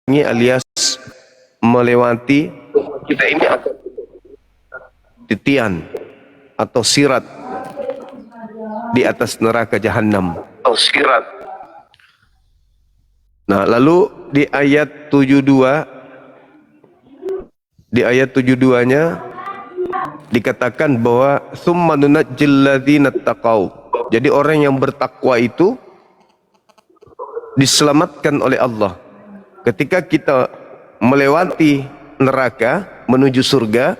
alias melewati kita ini akan titian atau sirat di atas neraka jahanam. Nah, lalu di ayat 72-nya dikatakan bahwa summa nunajjil ladzina taqau. Jadi orang yang bertakwa itu diselamatkan oleh Allah. Ketika kita melewati neraka menuju surga,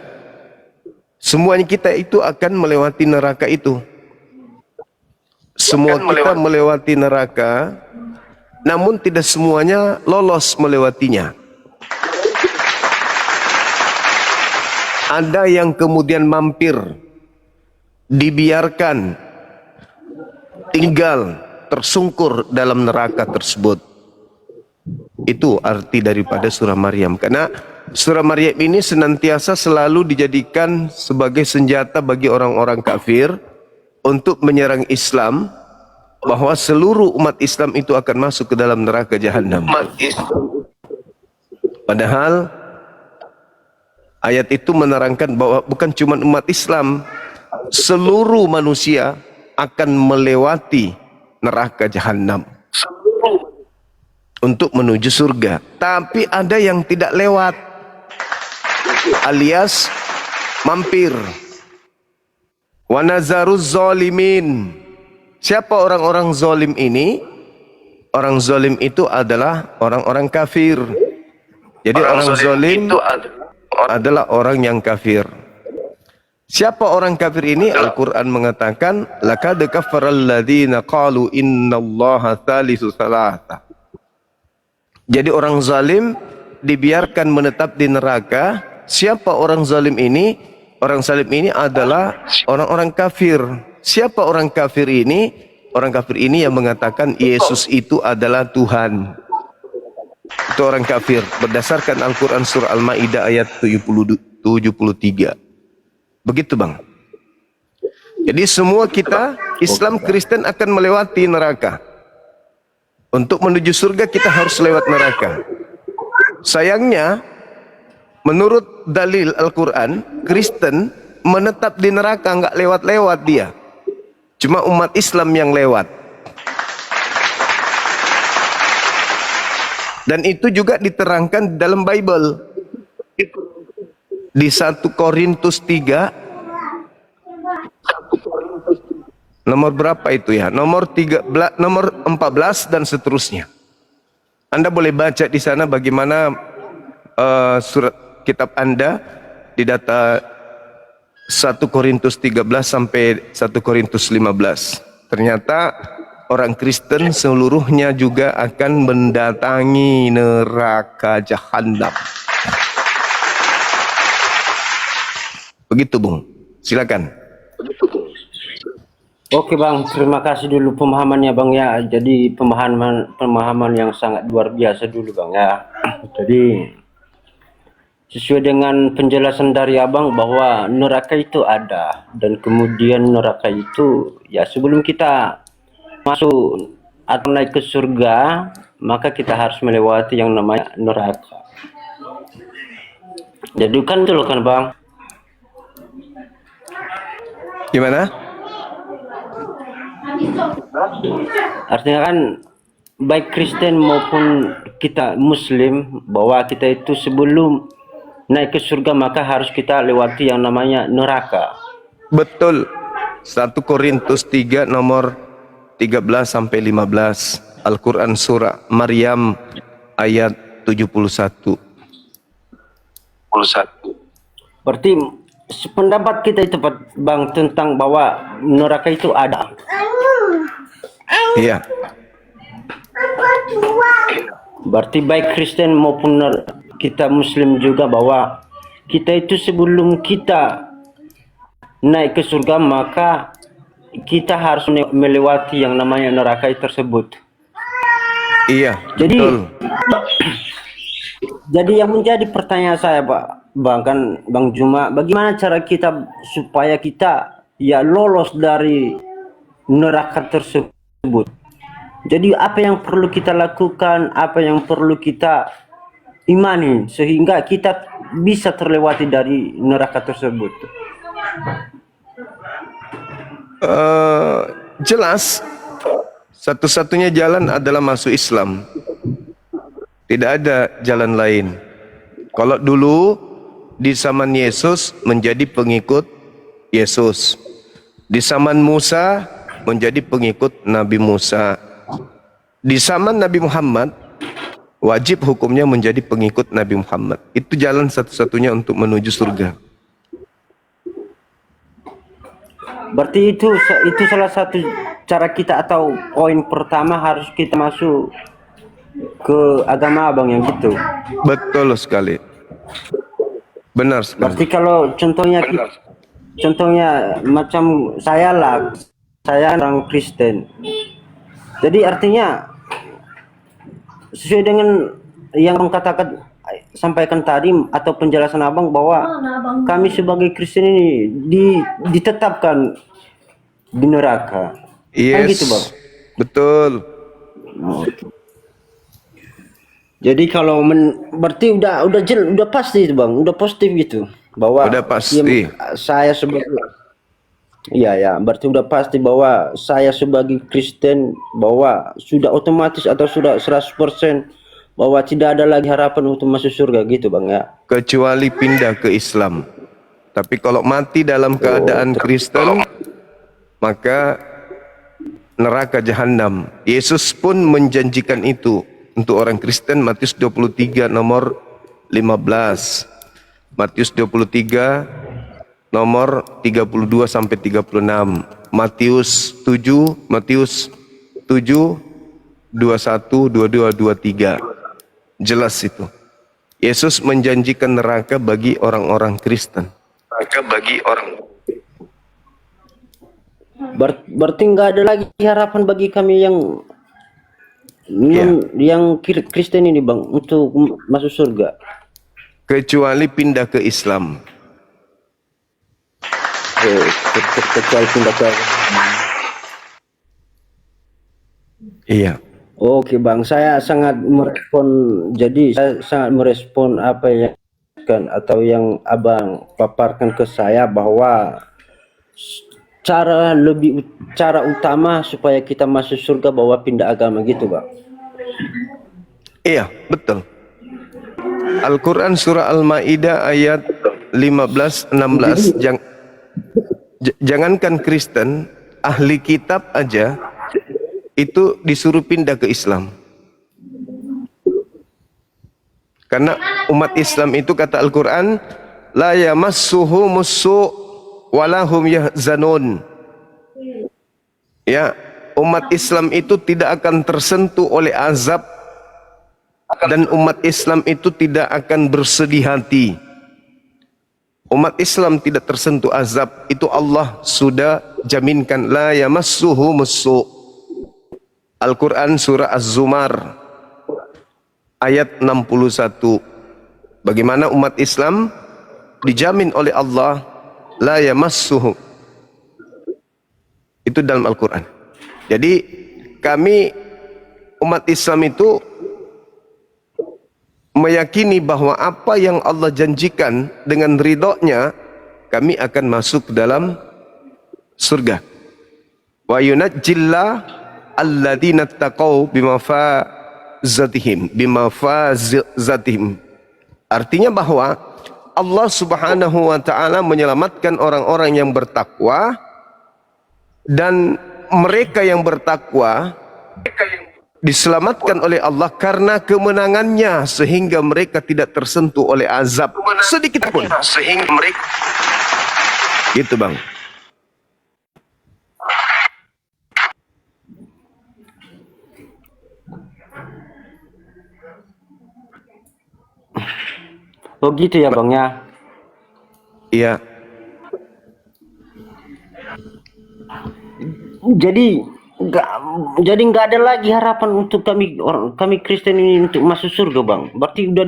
semuanya kita itu akan melewati neraka itu. Semua kita melewati neraka, namun tidak semuanya lolos melewatinya. Ada yang kemudian mampir, dibiarkan tinggal tersungkur dalam neraka tersebut. Itu arti daripada surah Maryam. Karena surah Maryam ini senantiasa selalu dijadikan sebagai senjata bagi orang-orang kafir untuk menyerang Islam, bahwa seluruh umat Islam itu akan masuk ke dalam neraka jahanam. Padahal ayat itu menerangkan bahwa bukan cuma umat Islam, seluruh manusia akan melewati neraka jahanam untuk menuju surga. Tapi ada yang tidak lewat, alias mampir. Wa nazaruz zalimin. Siapa orang-orang zalim ini? Orang zalim itu adalah orang-orang kafir. Jadi orang zalim adalah orang yang kafir. Siapa orang kafir ini? Al-Quran mengatakan, laqad kafaral ladzina qalu innallaha tsalitsu tsalatsa. Jadi orang zalim dibiarkan menetap di neraka. Siapa orang zalim ini? Orang zalim ini adalah orang-orang kafir. Siapa orang kafir ini? Orang kafir ini yang mengatakan Yesus itu adalah Tuhan. Itu orang kafir berdasarkan Al-Quran surah Al-Ma'idah ayat 73. Begitu bang. Jadi semua kita Islam Kristen akan melewati neraka. Untuk menuju surga kita harus lewat neraka. Sayangnya menurut dalil Al-Quran, Kristen menetap di neraka, nggak lewat-lewat dia. Cuma umat Islam yang lewat. Dan itu juga diterangkan dalam Bible. Di 1 Korintus 3 nomor berapa itu ya? Nomor 13, nomor 14 dan seterusnya. Anda boleh baca di sana bagaimana surat kitab Anda di data 1 Korintus 13 sampai 1 Korintus 15. Ternyata orang Kristen seluruhnya juga akan mendatangi neraka jahanam. Begitu Bung, silakan. Oke Bang, terima kasih dulu pemahamannya Bang ya. Jadi pemahaman yang sangat luar biasa dulu Bang ya. Jadi sesuai dengan penjelasan dari Abang bahwa neraka itu ada, dan kemudian neraka itu ya sebelum kita masuk atau naik ke surga, maka kita harus melewati yang namanya neraka. Jadi kan dulu kan Bang. Gimana? Artinya kan baik Kristen maupun kita Muslim, bahwa kita itu sebelum naik ke surga maka harus kita lewati yang namanya neraka. Betul. 1 Korintus 3 nomor 13 sampai 15. Al-Quran surah Maryam ayat 71. Berarti sependapat kita itu Bang tentang bahwa neraka itu ada. Iya. Berarti baik Kristen maupun kita Muslim juga bahwa kita itu sebelum kita naik ke surga maka kita harus melewati yang namanya neraka tersebut. Iya. Jadi betul. Jadi yang menjadi pertanyaan saya Bang Juma, bagaimana cara kita supaya kita ya lolos dari neraka tersebut? Jadi apa yang perlu kita lakukan, apa yang perlu kita imani sehingga kita bisa terlewati dari neraka tersebut? Jelas, satu-satunya jalan adalah masuk Islam. Tidak ada jalan lain. Kalau dulu di zaman Yesus menjadi pengikut Yesus, di zaman Musa menjadi pengikut Nabi Musa, di zaman Nabi Muhammad wajib hukumnya menjadi pengikut Nabi Muhammad. Itu jalan satu-satunya untuk menuju surga. Berarti itu salah satu cara kita atau poin pertama harus kita masuk ke agama abang yang gitu. Betul sekali. Benar sekali. Berarti kalau contohnya macam saya orang Kristen. Jadi artinya sesuai dengan yang abang katakan sampaikan tadi atau penjelasan abang bahwa kami sebagai Kristen ini ditetapkan di neraka. Kan Yes. gitu bang. Betul. Jadi kalau berarti udah pasti itu bang, udah positif gitu bahwa Udah pasti. saya sebagai ya berarti udah pasti bahwa saya sebagai Kristen bahwa sudah otomatis atau sudah 100% bahwa tidak ada lagi harapan untuk masuk surga gitu bang ya. Kecuali pindah ke Islam. Tapi kalau mati dalam keadaan Kristen, maka neraka jahanam. Yesus pun menjanjikan itu untuk orang Kristen. Matius 23 nomor 15. Matius 23 nomor 32 sampai 36. Matius 7, 21, 22, 23. Jelas itu. Yesus menjanjikan neraka bagi orang-orang Kristen. Neraka bagi orang. Berarti nggak ada lagi harapan bagi kami yang Kristen ini bang untuk masuk surga. Kecuali pindah ke Islam. Kecuali pindah ke. Iya. Oke bang, saya sangat merespon. Jadi saya sangat merespon apa yang kan atau yang abang paparkan ke saya bahwa cara utama supaya kita masuk surga bahwa pindah agama gitu bang. Iya, betul. Al-Quran surah Al-Ma'idah ayat 15-16. Jangankan Kristen, ahli kitab aja itu disuruh pindah ke Islam. Karena umat Islam itu kata Al-Quran, la yamassuhu musu' walahum yahzanun. Ya, umat Islam itu tidak akan tersentuh oleh azab dan umat Islam itu tidak akan bersedih hati. Umat Islam tidak tersentuh azab, itu Allah sudah jaminkan, la yamassuhu musu'. Al-Quran surah Az-Zumar ayat 61. Bagaimana umat Islam dijamin oleh Allah la yamassuhu. Itu dalam Al-Quran. Jadi kami umat Islam itu meyakini bahwa apa yang Allah janjikan dengan ridhonya, kami akan masuk ke dalam surga. Wa yunajjillah alladzina taqaw bimafazatihim. Artinya bahwa Allah Subhanahu wa taala menyelamatkan orang-orang yang bertakwa, dan mereka yang bertakwa diselamatkan oleh Allah karena kemenangannya sehingga mereka tidak tersentuh oleh azab sedikit pun. Sehingga mereka gitu bang. Oh gitu ya bang ya. Iya. Jadi nggak ada lagi harapan untuk kami Kristen ini untuk masuk surga bang. Berarti udah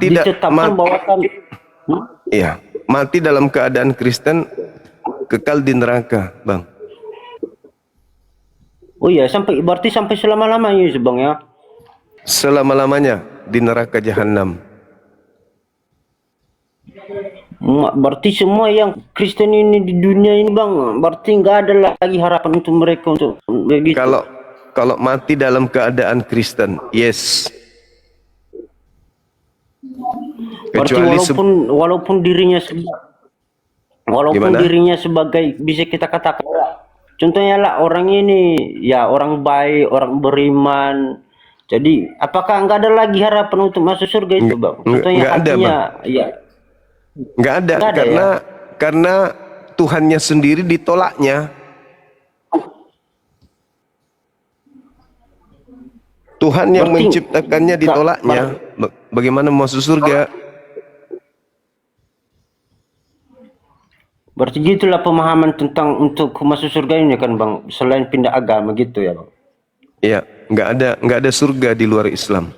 ditetapkan bahwa kami. Iya, mati dalam keadaan Kristen kekal di neraka bang. Oh iya, berarti sampai selama-lamanya bang ya. Selama-lamanya. di neraka jahanam. Berarti semua yang Kristen ini di dunia ini bang, berarti nggak ada lagi harapan untuk mereka untuk begitu. Kalau mati dalam keadaan Kristen, yes. Berarti Kecuali walaupun Gimana? dirinya sebagai, bisa kita katakan, contohnya lah orang ini ya orang baik, orang beriman. Jadi apakah nggak ada lagi harapan untuk masuk surga itu bang? Contohnya nggak ada, hatinya, Bang. ya Nggak ada, nggak ada karena Tuhannya sendiri ditolaknya. Tuhan yang Berarti menciptakannya ditolaknya. Bagaimana masuk surga? Berarti gitulah pemahaman tentang untuk masuk surga ini kan bang, selain pindah agama gitu ya bang. Ya, nggak ada surga di luar Islam.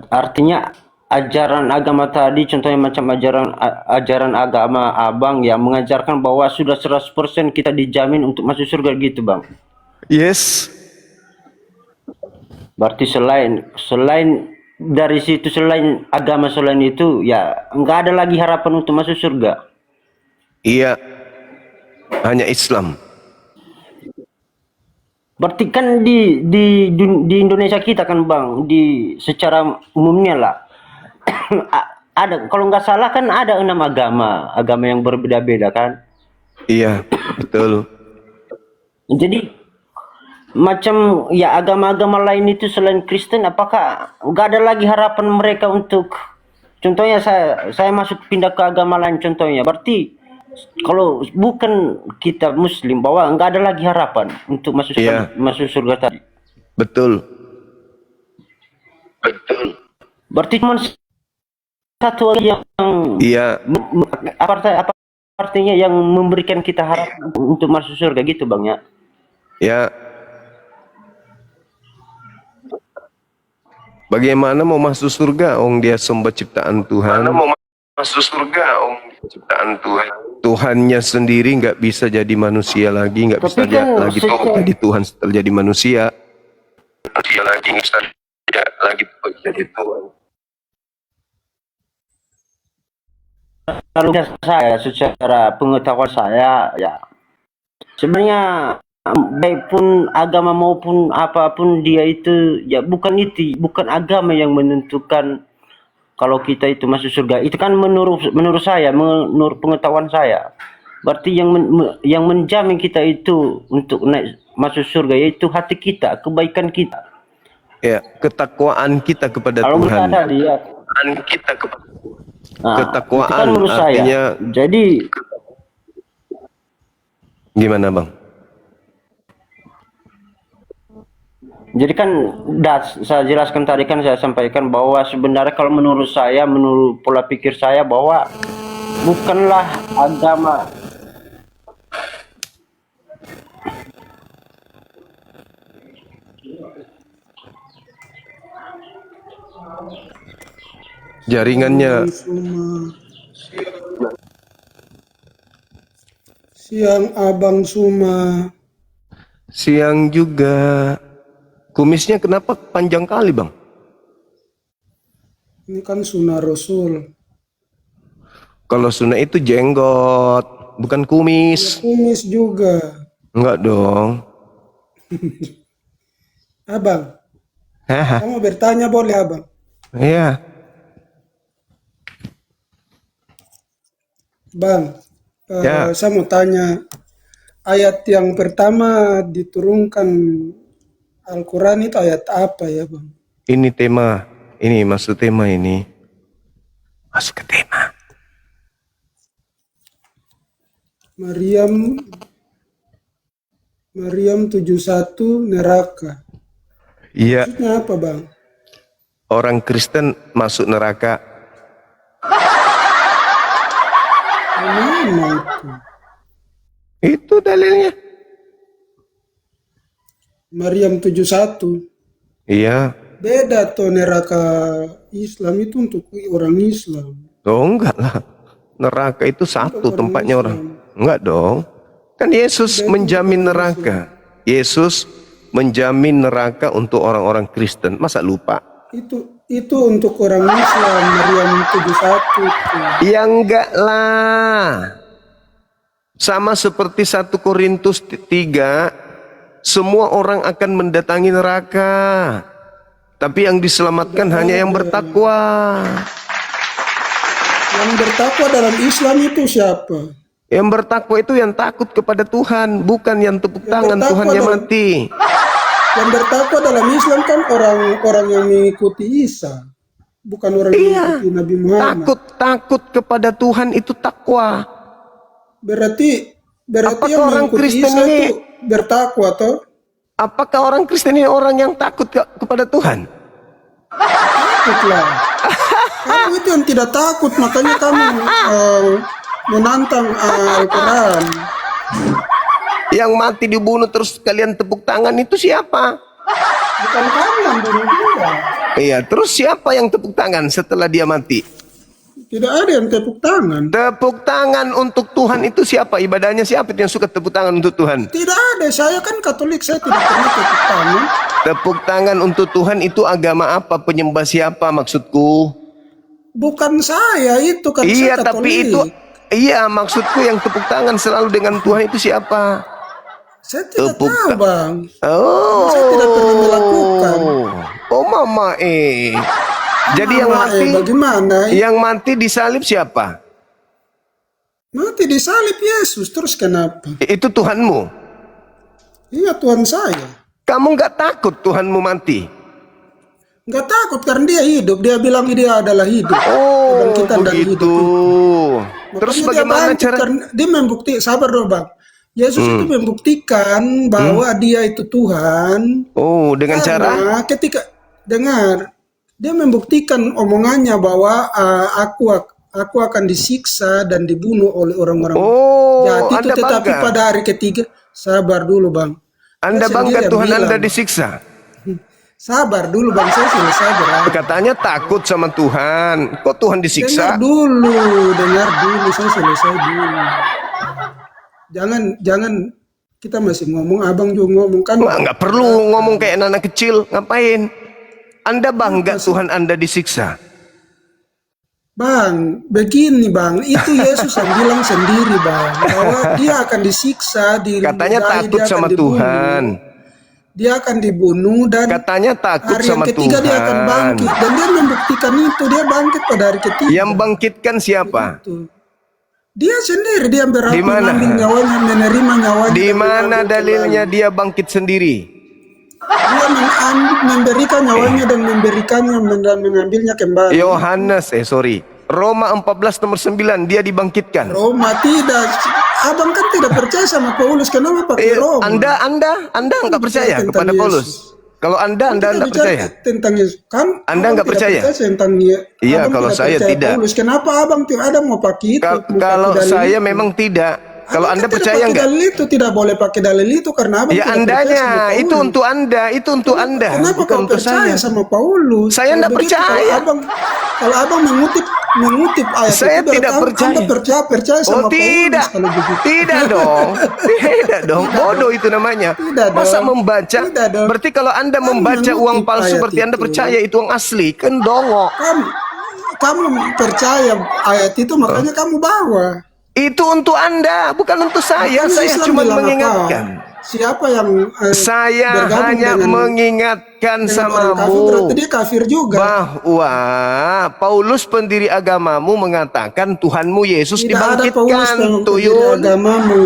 Artinya ajaran agama tadi, contohnya macam ajaran agama abang yang mengajarkan bahwa sudah 100% kita dijamin untuk masuk surga gitu bang. Yes. Berarti selain dari situ, selain agama selain itu ya nggak ada lagi harapan untuk masuk surga. Iya, hanya Islam. Berarti kan di Indonesia kita kan bang, secara umumnya lah ada, kalau nggak salah kan ada 6 agama yang berbeda-beda kan. Iya, betul. Jadi macam ya agama-agama lain itu selain Kristen, apakah nggak ada lagi harapan mereka untuk, contohnya saya masuk pindah ke agama lain contohnya, berarti kalau bukan kita Muslim bahwa nggak ada lagi harapan untuk masuk surga tadi. Betul. Berarti cuma satu yang apa artinya yang memberikan kita harapan untuk masuk surga gitu bang ya. Ya. Bagaimana mau masuk surga? Dia sumber ciptaan Tuhan. Masuk surga, ciptaan Tuhan. Tuhannya sendiri nggak bisa jadi manusia lagi, nggak bisa lagi jadi Tuhan setelah jadi manusia. Manusia lagi nggak bisa jadi Tuhan. Kalau saya secara pengetahuan saya ya sebenarnya baik pun agama maupun apapun dia itu ya bukan agama yang menentukan kalau kita itu masuk surga. Itu kan menurut saya, menurut pengetahuan saya, berarti yang menjamin kita itu untuk masuk surga yaitu hati kita, kebaikan kita. Ya, ketakwaan kita kepada kalau Tuhan. Tadi, ya. Ketakwaan itu kan menurut artinya saya. Jadi gimana bang? Jadi kan saya jelaskan tadi, kan saya sampaikan bahwa sebenarnya kalau menurut saya, menurut pola pikir saya, bahwa bukanlah agama jaringannya. Siang Abang Suma. Siang juga. Kumisnya kenapa panjang kali bang? Ini kan sunnah Rasul. Kalau sunnah itu jenggot, bukan kumis. Ya, kumis juga. Enggak dong. Abang, kamu bertanya boleh abang? Iya. Bang, Ya. saya mau tanya, ayat yang pertama diturunkan Al-Quran itu ayat apa ya bang? Ini tema, ini masuk tema ini. Masuk ke tema. Maryam 71 neraka. Iya, Maksudnya apa bang? orang Kristen masuk neraka. Mana itu? Itu dalilnya. Maryam 71. Iya. Beda tuh neraka Islam itu untuk orang Islam. Oh enggak lah. Neraka itu satu Untuk tempatnya Islam. orang. Enggak dong. Kan Yesus Beda menjamin untuk orang neraka. Yesus menjamin neraka untuk orang-orang Kristen. Masa lupa? Itu untuk orang Islam, Maryam 71 itu. Ya enggak lah. Sama seperti 1 Korintus 3, semua orang akan mendatangi neraka. Tapi yang diselamatkan hanya yang bertakwa. Yang bertakwa dalam Islam itu siapa? Yang bertakwa itu yang takut kepada Tuhan, bukan yang tepuk tangan bertakwa Tuhannya dong. mati. Yang bertakwa dalam Islam kan orang-orang yang mengikuti Isa, bukan orang yang mengikuti Nabi Muhammad. Takut kepada Tuhan itu takwa. Berarti Apakah yang orang mengikuti Kristen Isa ini- itu bertakwa toh? Apakah orang Kristen ini orang yang takut kepada Tuhan? Takutlah. Kamu itu yang tidak takut, makanya kamu menantang Al-Quran. Yang mati dibunuh terus kalian tepuk tangan itu siapa? Bukan kamu yang bunuh dia. Iya, terus siapa yang tepuk tangan setelah dia mati? Tidak ada yang tepuk tangan. Tepuk tangan untuk Tuhan itu siapa? Ibadahnya siapa yang suka tepuk tangan untuk Tuhan? Tidak ada. Saya kan Katolik, saya tidak pernah tepuk tangan. Tepuk tangan untuk Tuhan itu agama apa? Penyembah siapa maksudku? Bukan saya itu kan Iya, saya Katolik. tapi itu maksudku yang tepuk tangan selalu dengan Tuhan itu siapa? Saya tidak tepuk tahu, Bang. Oh. Saya tidak pernah melakukan. Oh, mama Jadi yang Mama, mati bagaimana? yang mati disalib siapa? Mati disalib Yesus, terus kenapa? Itu Tuhanmu. Iya, Tuhan saya. Kamu nggak takut Tuhanmu mati? Nggak takut karena dia hidup. Dia bilang dia adalah hidup. Oh, Kebangkitan dari hidup. begitu. Terus Makanya dia bagaimana bangkit cara? karena dia membuktikan, sabar dong, Bang. Yesus itu membuktikan bahwa dia itu Tuhan. Oh, dengan cara? Karena ketika dengar, dia membuktikan omongannya bahwa aku akan disiksa dan dibunuh oleh orang-orang Oh, jahat itu. Anda Tetapi bangga. pada hari ketiga, sabar dulu, Bang. Anda Saya bangga sendiri yang Tuhan Anda bilang. disiksa? Sabar dulu, Bang, saya selesai berapa. Katanya takut sama Tuhan. Kok Tuhan disiksa? Dengar dulu, saya selesai dulu. Jangan kita masih ngomong, abang juga ngomong kan. Wah, nggak perlu ngomong kayak anak kecil. Ngapain? Anda bangga Tuhan Anda disiksa? Bang, begini Bang, itu Yesus yang bilang sendiri Bang, bahwa dia akan disiksa, Katanya diludahi, takut dia akan sama dibunuh. Tuhan. Dia akan dibunuh dan Katanya takut hari yang sama ketiga dia akan Tuhan. bangkit. Dan dia membuktikan itu, dia bangkit pada hari ketiga. Yang bangkitkan siapa? Itu. Dia sendiri, dia Di mana? mengambil nyawanya, menerima nyawanya. Di dan mana mengambil dalilnya dia bangkit sendiri? Dia memberikan nyawanya dan memberikannya dan mengambilnya kembali. Roma 14 nomor 9 dia dibangkitkan. Roma tidak. Abang kan tidak percaya sama Paulus. Kenapa pakai Roma? Anda nggak percaya Tentang kepada Yesus. Paulus? Kalau Anda Kita nggak bicara percaya? tentang Yesus. Kan Anda abang nggak tidak percaya? tentang Iya, abang kalau saya percaya tidak. Paulus. Kenapa abang ada mau pakai itu? Mau pakai Kalau dalil saya itu? memang tidak. Kalau Abang Anda kan tidak percaya pakai nggak? dalil itu, tidak boleh pakai dalil itu karena abang Ya tidak percaya sama andanya, Paulus. itu untuk Anda, itu untuk Anda, Kenapa bukan kau untuk percaya saya. sama Paulus? Saya Kalau nggak begitu, percaya. Kalau abang mengutip ayat Saya itu, tidak berarti percaya. Anda percaya sama Oh tidak, Paulus kalau begitu. tidak dong, tidak dong, bodoh itu namanya. Tidak Masa dong. membaca? Tidak dong. Berarti kalau Anda Kan membaca uang mengutip palsu, ayat berarti Anda itu. percaya itu uang asli, kan dongok. Kamu percaya ayat itu, makanya kamu bawa. Itu untuk Anda, bukan untuk saya. Makanya Saya Islam cuma bilang apa? mengingatkan. Siapa yang Saya bergabung hanya dengan mengingatkan orang kafir, samamu berarti dia kafir juga. bahwa Paulus pendiri agamamu mengatakan Tuhanmu Yesus Tidak ada Paulus dibangkitkan, yang Tuyul. agamamu.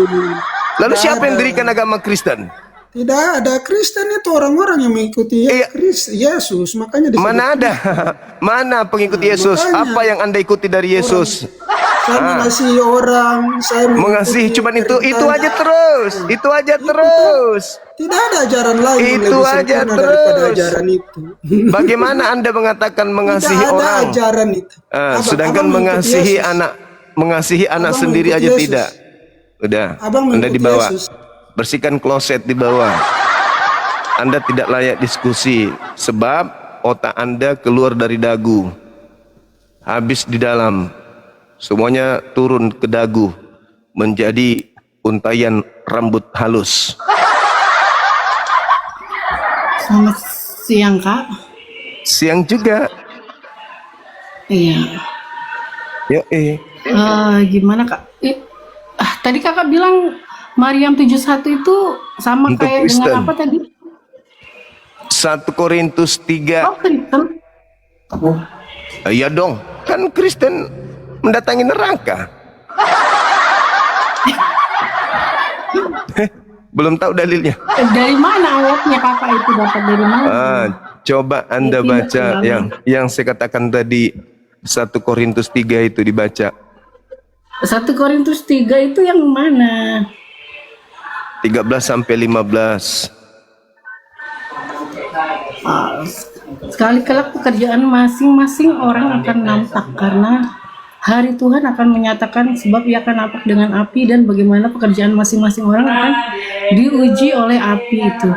Lalu Tidak siapa yang ada. dirikan agama Kristen? Tidak ada. Kristen itu orang-orang yang mengikuti Iya. Yesus, makanya disebut Mana ada? Mana pengikut Yesus? makanya. Apa yang Anda ikuti dari Yesus? saya mengasihi orang, saya Mengasihi cuman itu perintah. aja terus. Itu aja terus. Tidak ada ajaran lain yang Itu lebih aja sempurna daripada terus. ajaran itu. Bagaimana Anda mengatakan mengasihi Tidak ada orang? ajaran itu. Sedangkan Abang mengikuti mengasihi anak Abang sendiri aja mengikuti Yesus. tidak. Udah, Abang Anda mengikuti dibawa. Yesus. Bersihkan kloset di bawah. Anda tidak layak diskusi sebab otak Anda keluar dari dagu. Habis di dalam. Semuanya turun ke dagu menjadi untayan rambut halus. Selamat siang, Kak. Siang juga. Iya. Yo, Gimana, Kak? Tadi Kakak bilang Mariam 71 itu sama Untuk kayak dengan Kristen. apa tadi? 1 Korintus 3. Oh, Kristen. Iya dong, kan Kristen mendatangi neraka. Belum tahu dalilnya. Dari mana ayatnya Kakak itu dapat dari mana? Coba Anda Tidak baca dalam. yang saya katakan tadi, 1 Korintus 3 itu dibaca. 1 Korintus 3 itu yang mana? 13 sampai 15. Sekali kelak pekerjaan masing-masing orang akan nampak karena hari Tuhan akan menyatakan sebab ia akan nampak dengan api dan bagaimana pekerjaan masing-masing orang akan diuji oleh api itu.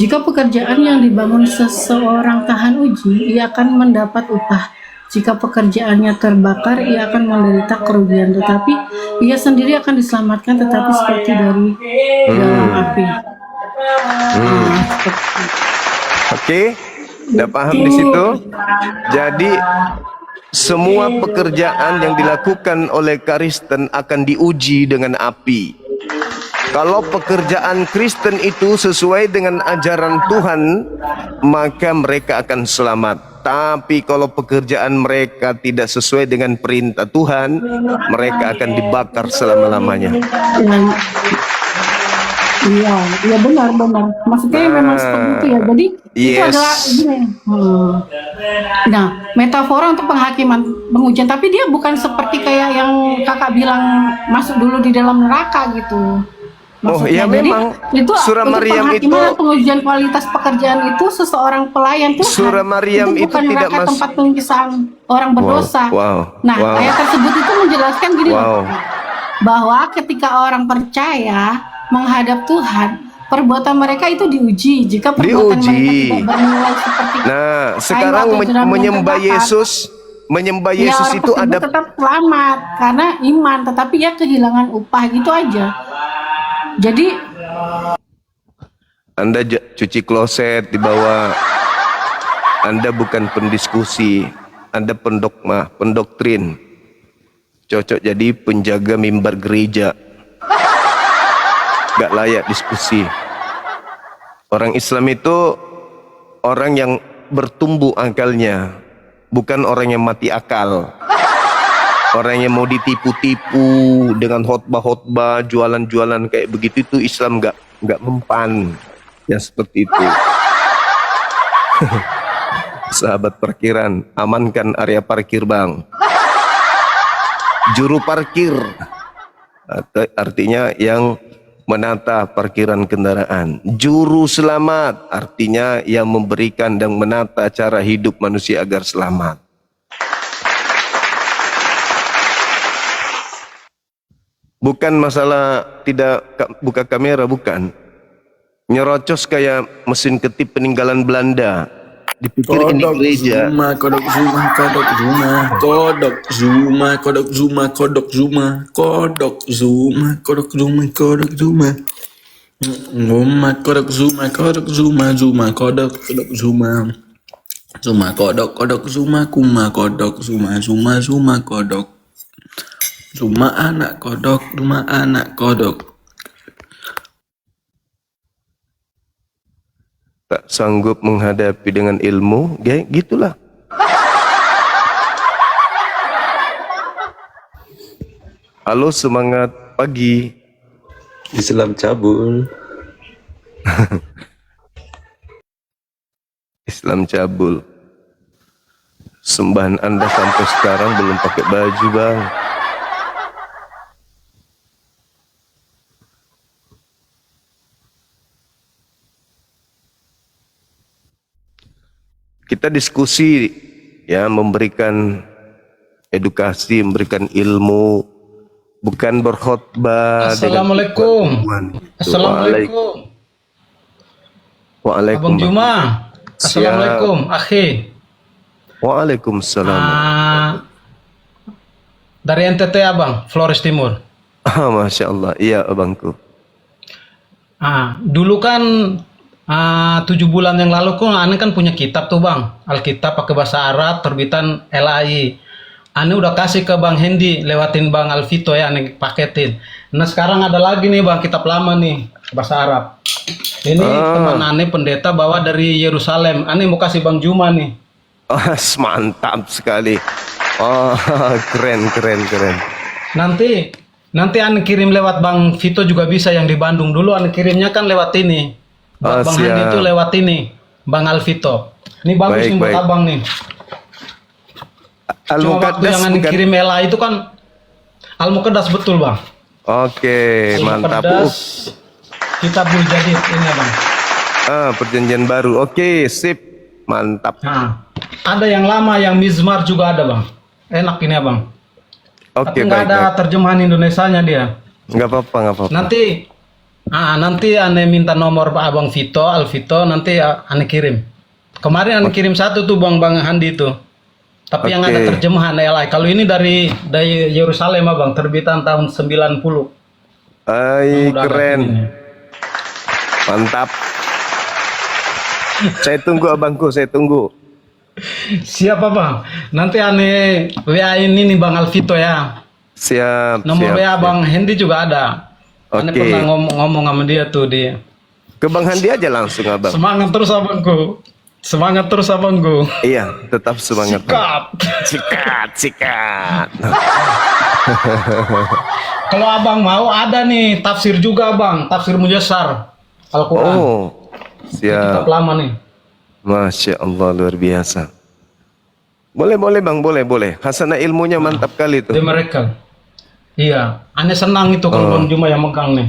Jika pekerjaan yang dibangun seseorang tahan uji, ia akan mendapat upah. Jika pekerjaannya terbakar, ia akan menderita kerugian, tetapi ia sendiri akan diselamatkan tetapi seperti dari dalam api. Oke, udah paham di situ? Jadi semua pekerjaan yang dilakukan oleh Kristen akan diuji dengan api. Kalau pekerjaan Kristen itu sesuai dengan ajaran Tuhan, maka mereka akan selamat. Tapi kalau pekerjaan mereka tidak sesuai dengan perintah Tuhan, mereka akan dibakar selama-lamanya. Iya, iya benar. Maksudnya memang seperti itu ya. Jadi itu Yes. adalah gini. Nah, metafora untuk penghakiman, pengujian. Tapi dia bukan seperti kayak yang Kakak bilang masuk dulu di dalam neraka gitu. Iya Jadi, memang. itu Surah untuk Maryam itu, penghakiman pengujian kualitas pekerjaan itu seseorang pelayan Tuhan. Surah Maryam itu bukan tidak neraka tempat penyiksaan orang berdosa. Nah, ayat tersebut itu menjelaskan gini loh, bahwa ketika orang percaya menghadap Tuhan, perbuatan mereka itu diuji. Jika perbuatan mereka tidak bernilai seperti sekarang menyembah Yesus orang itu tersebut ada tetap selamat karena iman, tetapi ya kehilangan upah gitu aja. Jadi Anda cuci kloset di bawah. Anda bukan pendiskusi, Anda pendogma, pendoktrin. Cocok jadi penjaga mimbar gereja. Gak layak diskusi. Orang Islam itu orang yang bertumbuh akalnya, bukan orang yang mati akal. Orang yang mau ditipu-tipu dengan khotbah-khotbah, jualan-jualan kayak begitu, itu Islam gak mempan yang seperti itu. Sahabat parkiran, amankan area parkir bang. Juru parkir artinya yang menata parkiran kendaraan. Juru selamat artinya yang memberikan dan menata cara hidup manusia agar selamat. Bukan masalah tidak buka kamera, bukan. Nyerocos kayak mesin ketip peninggalan Belanda. Dipikir ini gereja. Kodok zuma, kodok zuma, kodok zuma, kodok zuma, kodok zuma, kodok zuma, kodok zuma, kodok zuma. Kodok zuma, kodok zuma, zuma, kodok zuma. Zuma kodok zuma, kuma kodok zuma, zuma kodok. Zuma anak kodok. Tak sanggup menghadapi dengan ilmu, gitulah. Halo, semangat pagi. Islam cabul. Islam cabul. Sembahan Anda sampai sekarang belum pakai baju bang. Kita diskusi ya, memberikan edukasi, memberikan ilmu, bukan berkhotbah. Assalamualaikum. Assalamualaikum. Waalaikumsalam. Abang Juma. Assalamualaikum, akhi. Waalaikumsalam. Dari NTT abang, Flores Timur. Masya Allah, iya abangku. Dulu kan 7 bulan yang lalu ane kan punya kitab tuh bang, Alkitab pakai bahasa Arab terbitan LAI. Ane udah kasih ke Bang Hendy lewatin Bang Alvito ya, ane paketin. Nah sekarang ada lagi nih bang, kitab lama nih bahasa Arab. Ini teman ane pendeta bawa dari Yerusalem. Ane mau kasih Bang Juma nih. Oh, mantap sekali. Oh, keren. Nanti ane kirim lewat Bang Vito juga bisa, yang di Bandung dulu ane kirimnya kan lewat ini. Bang siap. Hendy itu lewat ini, Bang Alvito. Ini bagus nih buat abang nih. Cuma waktu yang ane kirim LA itu kan Al-Muqaddas betul bang. Oke, mantap. Al-Muqaddas kitab Jadid ini bang. Perjanjian baru. Oke, sip. Mantap. Nah, ada yang lama, yang Mizmar juga ada bang. Enak ini abang. Oke, Tapi nggak ada terjemahan Indonesianya dia. Nggak apa-apa. Nanti ane minta nomor Pak Abang Vito, Alvito, nanti ane kirim. Kemarin ane kirim satu tuh Bang Handi itu. Tapi yang ada terjemahan LA. Kalau ini dari Yerusalem Abang, terbitan tahun 90. Keren. Mantap. Saya tunggu abangku, saya tunggu. Siapa Bang? Nanti ane WA ini nih Bang Alvito ya. Siap. Nomor WA Bang Hendy juga ada. Ane Oke. pernah ngomong sama dia tuh dia. Ke Bang Handi aja langsung abang. Semangat terus abangku. Semangat terus abangku. Iya, tetap semangat. Sikat. Kalau abang mau ada nih tafsir juga bang, tafsir Mujassar Al-Quran. Oh, siap. Kitab lama nih. Masya Allah, luar biasa. Boleh bang, boleh. Hasanah ilmunya mantap kali tuh. Di mereka. Iya, aneh senang itu kalau Bang Juma yang megang nih.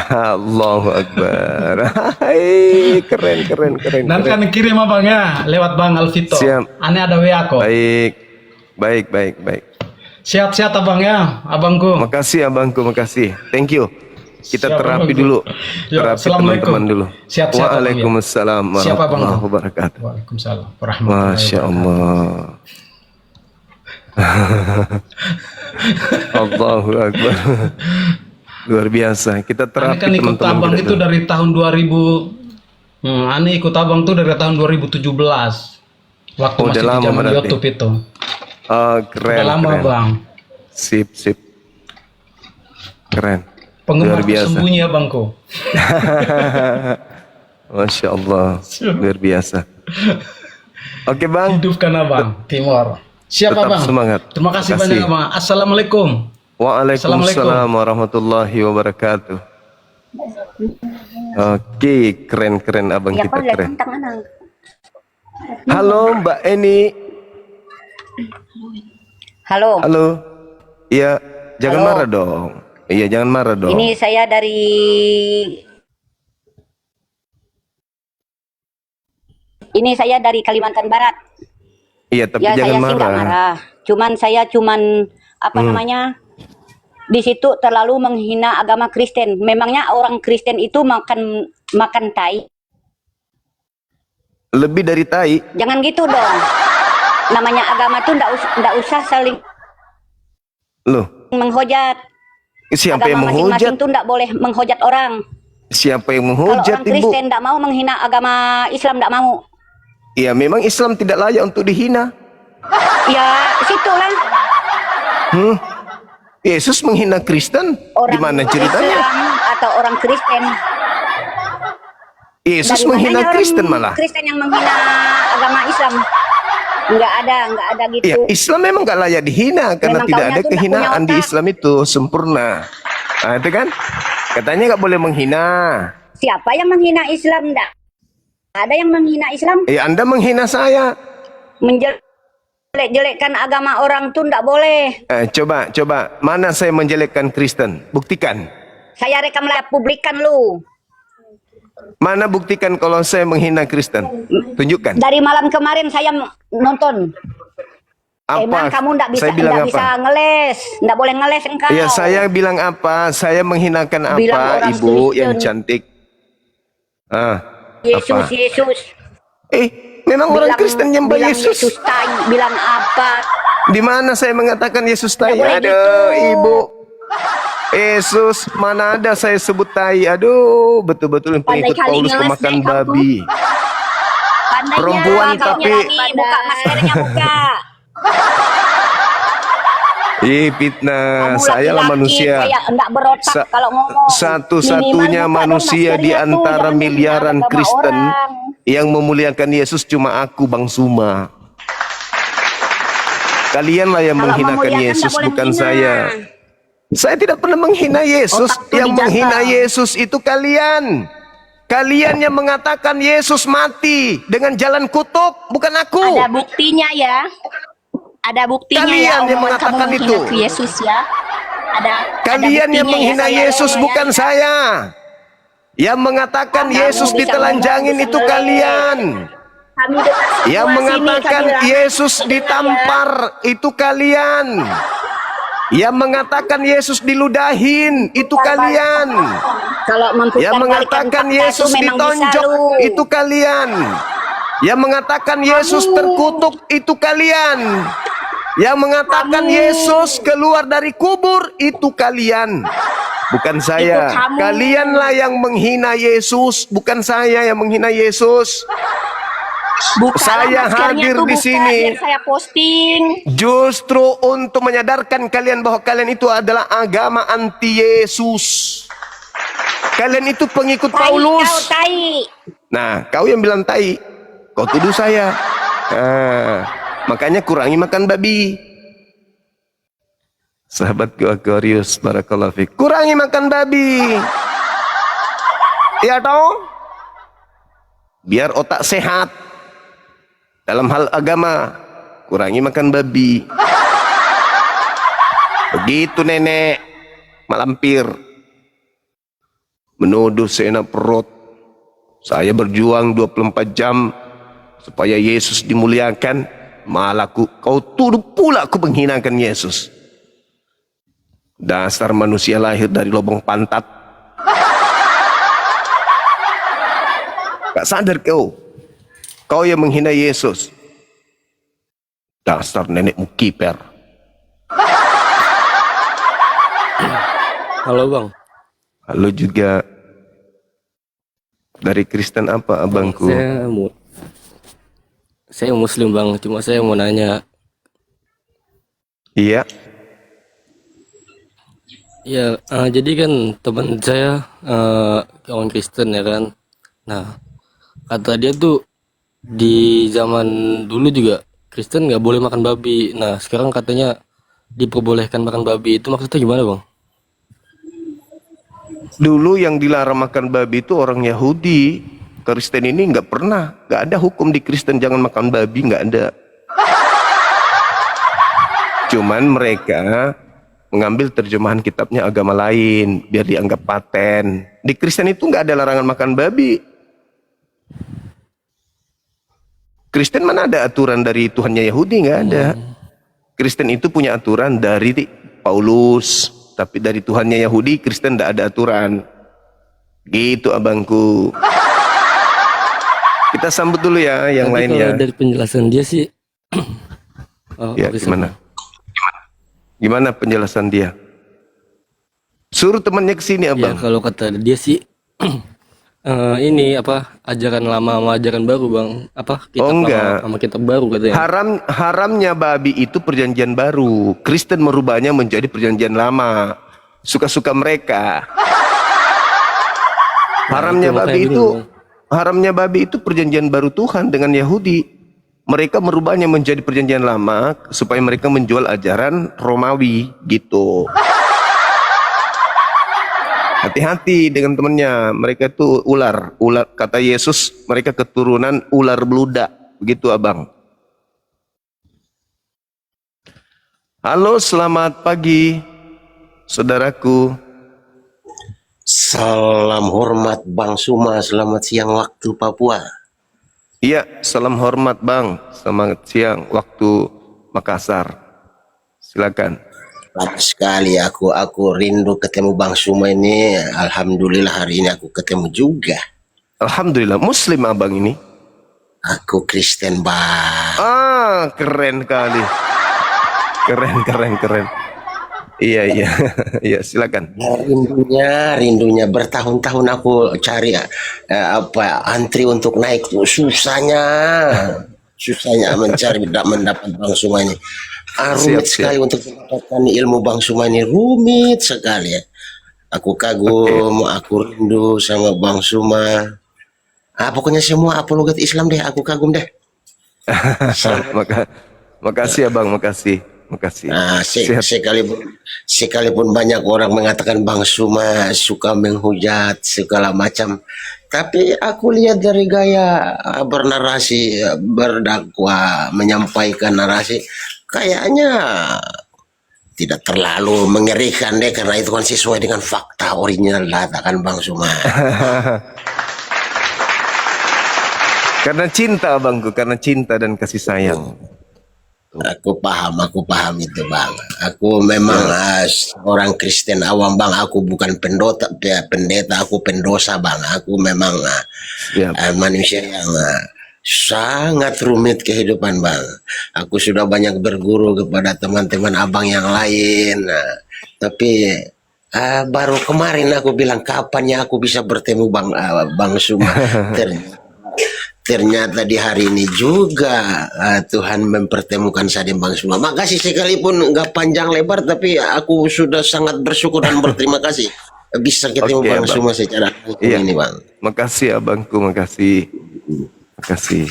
Allahu Akbar. Hai, keren. Nanti aneh kirim abangnya lewat Bang Alvito. Siap. Aneh ada WA kok. Baik. Sehat-sehat abang ya, abangku. Makasih abangku, makasih. Thank you. Kita Siap, terapi abangku. dulu. Ya, Terapi Assalamualaikum. teman-teman dulu. Siap-siap, abang, ya. Waalaikumsalam Siap, abang. warahmatullahi wabarakatuh. Waalaikumsalam warahmatullahi Masya wabarakatuh. Allah. Allahu Akbar. Luar biasa. Kita Aneh terapi kan ikut teman-teman abang kita itu dulu. dari tahun 2000. Aneh ikut abang tuh dari tahun 2017. Waktu Oh, udah masih di lama zaman berarti. YouTube itu. Oh, keren. Udah lama keren. bang. Sip. Keren. Penggemar Luar biasa. tersembunyi ya bangku. Masya Allah. Luar biasa. Oke bang. Hidupkan abang Timor. Siap Tetap abang. semangat. Terima kasih Makasih. banyak abang. Assalamualaikum. Waalaikumsalam warahmatullahi wabarakatuh. Oke, keren abang kita keren. Halo Mbak Eni. Halo. Iya, jangan Halo. marah dong. Iya, jangan marah dong. Ini saya dari Kalimantan Barat. Iya, tapi Ya jangan saya sih nggak marah. marah. Saya cuman apa namanya? Di situ terlalu menghina agama Kristen. Memangnya orang Kristen itu makan tai? Lebih dari tai. Jangan gitu dong. Namanya agama tuh ndak usah saling Loh, menghujat. siapa yang Agama menghujat? masing-masing tuh ndak boleh menghujat orang. Siapa yang Kalau menghujat, orang Ibu? Kristen ndak mau menghina agama Islam, ndak mau. Iya, memang Islam tidak layak untuk dihina. Ya situlah. Yesus menghina Kristen? Orang Gimana ceritanya? Islam atau orang Kristen. Yesus Dari menghina mananya orang Kristen malah. Kristen yang menghina agama Islam. Nggak ada gitu. Ya, Islam memang gak layak dihina karena Memang tidak kaunya ada tuh nggak kehinaan punya di otak. Islam itu sempurna. Nah, itu kan katanya gak boleh menghina. Siapa yang menghina Islam? Nggak ada yang menghina Islam. Anda menghina saya. Menjelek-jelekkan agama orang tuh nggak boleh. Coba mana saya menjelekkan Kristen? Buktikan. Saya rekam lah, publikan lu. Mana buktikan kalau saya menghina Kristen? Tunjukkan. Dari malam kemarin saya nonton. Emang kamu nggak bisa Saya bilang bisa apa? ngeles, nggak boleh ngeles engkau. Ya, saya bilang apa? Saya menghinakan Bilang apa, orang Ibu Kristen. yang cantik? Yesus, apa? Yesus. Memang orang Kristen nyembah bilang Yesus. tai, bilang apa? Di mana saya mengatakan Yesus tai? Nggak boleh Aduh, gitu. Ibu. Yesus, mana ada saya sebut tai. Aduh, betul-betul pengikut kali Paulus ngeles pemakan deh kamu. babi. Pandainya Perempuan kalau tapi- nyanyi, buka maskernya buka. Ih, fitnah. Kamu Saya lah laki-laki manusia. kayak enggak berotak Sa- kalau ngomong. Satu-satunya Minimal buka dong manusia di maskernya tuh, antara jangan miliaran menghina agama Kristen orang. yang memuliakan Yesus cuma aku, Bang Suma. Kalianlah yang Kalau menghinakan memuliakan Yesus, nggak boleh bukan menghina. saya. Saya tidak pernah menghina Yesus. Otak tuh Yang dijaga. menghina Yesus itu kalian. Kalian yang mengatakan Yesus mati dengan jalan kutub, bukan aku. Ada buktinya ya. Ada buktinya Kalian ya yang omongan mengatakan kamu itu. menghina Yesus ya. Ada Kalian yang buktinya ya, menghina saya Yesus rela ya. bukan saya. Yang mengatakan Kamu Yesus bisa ditelanjangin ngomong, itu bisa kalian. Kami dengar semua Yang sini, mengatakan kami rasa Yesus dengar ya. ditampar itu kalian. Yang mengatakan Yesus diludahin itu kalian. Kalau Yang mengatakan Yesus ditonjok itu kalian. Yang mengatakan Yesus terkutuk itu kalian. Yang mengatakan Yesus keluar dari kubur itu kalian. Bukan saya. Itu kamu. Kalianlah yang menghina Yesus, bukan saya yang menghina Yesus. Saya hadir di sini Saya posting. justru untuk menyadarkan kalian bahwa kalian itu adalah agama anti Yesus. Kalian itu pengikut Paulus. Kau tai. Nah, kau yang bilang tai, kau tuduh saya. Nah, makanya kurangi makan babi. Sahabatku Aquarius, barakallahu fiik. Kurangi makan babi. Ya toh? Biar otak sehat. Dalam hal agama, kurangi makan babi. Begitu nenek malampir menuduh seenak perut. Saya berjuang 24 jam supaya Yesus dimuliakan, malah kau tuduh pula aku menghinakan Yesus. Dasar manusia lahir dari lubang pantat. Gak sadar kau. Kau yang menghina Yesus. Dasar nenek mukiper. Halo bang, Halo juga. Dari Kristen apa abangku? saya Muslim bang, cuma saya mau nanya, Iya. ya jadi kan teman saya orang Kristen ya kan, nah kata dia tuh di zaman dulu juga Kristen nggak boleh makan babi, nah sekarang katanya diperbolehkan makan babi, itu maksudnya gimana bang? Dulu yang dilarang makan babi itu orang Yahudi. Kristen ini nggak pernah. Nggak ada hukum di Kristen jangan makan babi, nggak ada. Cuman mereka mengambil terjemahan kitabnya agama lain biar dianggap paten. Di Kristen itu nggak ada larangan makan babi. Kristen mana ada aturan dari Tuhannya Yahudi, nggak ada. Kristen itu punya aturan dari Paulus, tapi dari Tuhannya Yahudi Kristen tidak ada aturan. Gitu abangku. Kita sambut dulu ya yang Tapi lainnya. kalau dari penjelasan dia sih oh, Ya oke, gimana? Gimana penjelasan dia? Suruh temannya ke sini ya abang. kalau kata dia sih ini apa ajaran lama sama ajaran baru bang, apa kitab Oh, enggak. lama sama kitab baru katanya. Haramnya babi itu perjanjian baru. Kristen merubahnya menjadi perjanjian lama. Suka-suka mereka. Haramnya itu makanya babi gini, itu Bang. haramnya babi itu perjanjian baru Tuhan dengan Yahudi. Mereka merubahnya menjadi perjanjian lama supaya mereka menjual ajaran Romawi gitu. Hati-hati dengan temannya. Mereka itu ular. Kata Yesus, mereka keturunan ular beludak. Begitu abang. Halo, selamat pagi, saudaraku. Salam hormat Bang Suma, selamat siang waktu Papua. Iya, salam hormat bang. Selamat siang waktu Makassar. Silakan. Lama sekali aku rindu ketemu Bang Suma ini. Alhamdulillah hari ini aku ketemu juga. Alhamdulillah, Muslim abang ini. Aku Kristen Bang. Ah, keren kali. Keren. Iya, iya. Iya, silakan. Rindunya bertahun-tahun aku cari antri untuk naik tuh susahnya mencari mendapat Bang Suma ini. Siap, Rumit siap. sekali untuk mendapatkan ilmu Bang Suma ini, rumit sekali ya. Aku Oke. kagum, aku rindu sama Bang Suma. Pokoknya semua apologet Islam deh, aku kagum deh. Selamat. Maka, makasih Abang, makasih. Makasih. Siap. Sekalipun banyak orang mengatakan Bang Suma suka menghujat segala macam, tapi aku lihat dari gaya bernarasi, berdakwah, menyampaikan narasi, kayaknya tidak terlalu mengerikan deh, karena itu kan sesuai dengan fakta original data kan Bang Suma. Karena cinta Abangku, karena cinta dan kasih sayang. Aku paham itu Bang. Aku memang orang Kristen awam Bang. Aku bukan pendeta, aku pendosa Bang. Aku memang Siap. manusia yang sangat rumit kehidupan Bang. Aku sudah banyak berguru kepada teman-teman abang yang lain. Tapi baru kemarin aku bilang kapan ya aku bisa bertemu Bang Suma. Ternyata di hari ini juga Tuhan mempertemukan saya dengan Bang Suma. Makasih sekalipun nggak panjang lebar, tapi aku sudah sangat bersyukur dan berterima kasih bisa ketemu Oke, Bang Abang. Suma secara langsung Iya. ini Bang. Makasih Abangku, makasih. Makasih.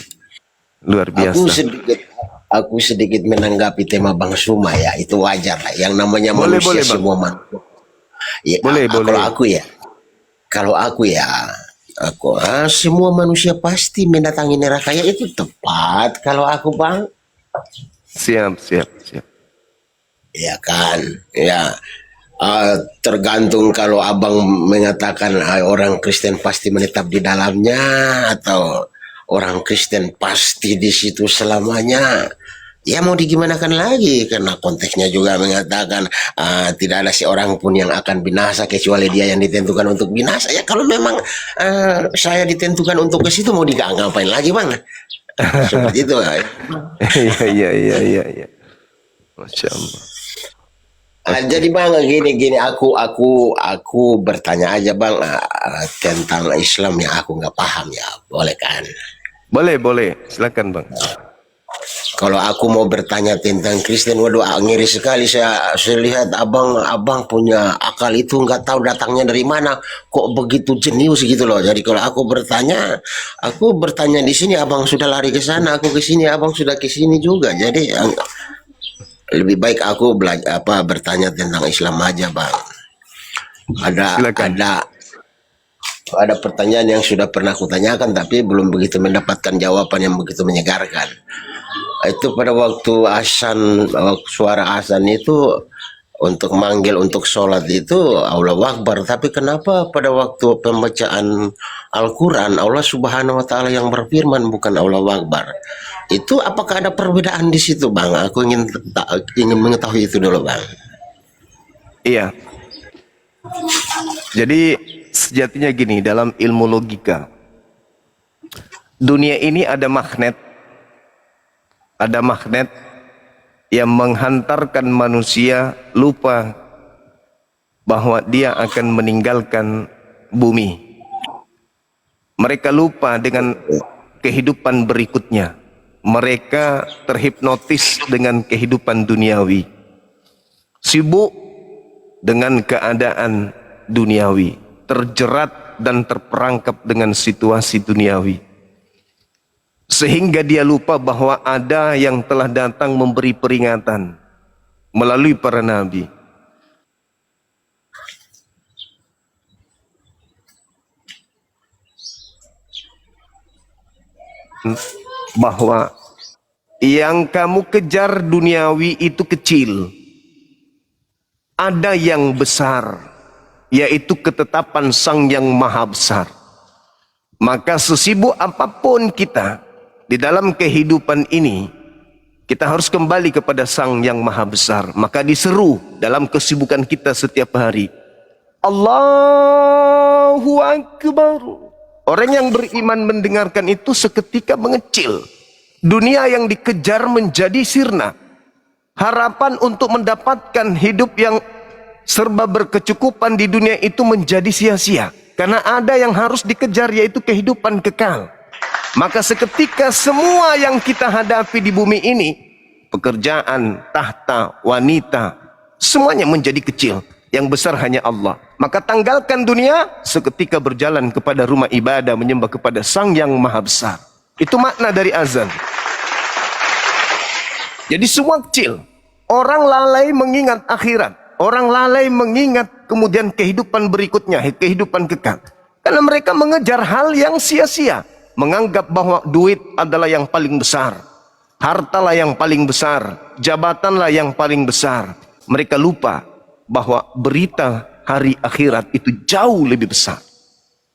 Luar biasa. Aku sedikit menanggapi tema Bang Suma ya, itu wajar lah. Yang namanya Boleh, manusia boleh, Bang. semua manusia. Ya, Boleh, boleh. Kalau aku ya, semua manusia pasti mendatangi neraka ya, itu tepat. Kalau aku Bang, Siap, siap, siap. ya kan, ya tergantung kalau abang mengatakan orang Kristen pasti menetap di dalamnya atau orang Kristen pasti di situ selamanya. Ya mau digimanakan lagi, karena konteksnya juga mengatakan tidak ada seorang pun yang akan binasa kecuali dia yang ditentukan untuk binasa. Ya kalau memang saya ditentukan untuk ke situ, mau ngapain lagi Bang? Seperti itu. Iya, iya, iya, iya, iya. Masya Allah. Jadi Bang, gini aku bertanya aja Bang, tentang Islam yang aku nggak paham ya, boleh kan? Boleh, boleh. Silakan Bang. Kalau aku mau bertanya tentang Kristen, waduh ngiri sekali saya lihat abang punya akal itu nggak tahu datangnya dari mana, kok begitu jenius gitu loh. Jadi kalau aku bertanya di sini, abang sudah lari ke sana, aku ke sini, abang sudah ke sini juga. Jadi lebih baik aku bertanya tentang Islam aja Bang. Silakan. Ada pertanyaan yang sudah pernah aku tanyakan tapi belum begitu mendapatkan jawaban yang begitu menyegarkan. Itu pada waktu suara azan itu untuk manggil untuk sholat itu Allahu Akbar, tapi kenapa pada waktu pembacaan Al-Quran Allah Subhanahu Wa Taala yang berfirman bukan Allahu Akbar? Itu apakah ada perbedaan di situ Bang? Aku ingin mengetahui itu dulu Bang. Iya. Jadi sejatinya gini, dalam ilmu logika, dunia ini ada magnet yang menghantarkan manusia lupa bahwa dia akan meninggalkan bumi. Mereka lupa dengan kehidupan berikutnya. Mereka terhipnotis dengan kehidupan duniawi, sibuk dengan keadaan duniawi, terjerat dan terperangkap dengan situasi duniawi, sehingga dia lupa bahwa ada yang telah datang memberi peringatan melalui para nabi. Bahwa yang kamu kejar duniawi itu kecil, ada yang besar, yaitu ketetapan Sang Yang Maha Besar. Maka sesibuk apapun kita di dalam kehidupan ini, kita harus kembali kepada Sang Yang Maha Besar. Maka diseru dalam kesibukan kita setiap hari, Allahu Akbar. Orang yang beriman mendengarkan itu seketika mengecil. Dunia yang dikejar menjadi sirna. Harapan untuk mendapatkan hidup yang serba berkecukupan di dunia itu menjadi sia-sia. Karena ada yang harus dikejar, yaitu kehidupan kekal. Maka seketika semua yang kita hadapi di bumi ini, pekerjaan, tahta, wanita, semuanya menjadi kecil. Yang besar hanya Allah. Maka tanggalkan dunia, seketika berjalan kepada rumah ibadah, menyembah kepada Sang Yang Maha Besar. Itu makna dari azan. Jadi semua kecil. Orang lalai mengingat akhirat. Orang lalai mengingat kemudian kehidupan berikutnya, kehidupan kekal. Karena mereka mengejar hal yang sia-sia. Menganggap bahwa duit adalah yang paling besar. Hartalah yang paling besar. Jabatanlah yang paling besar. Mereka lupa bahwa berita hari akhirat itu jauh lebih besar.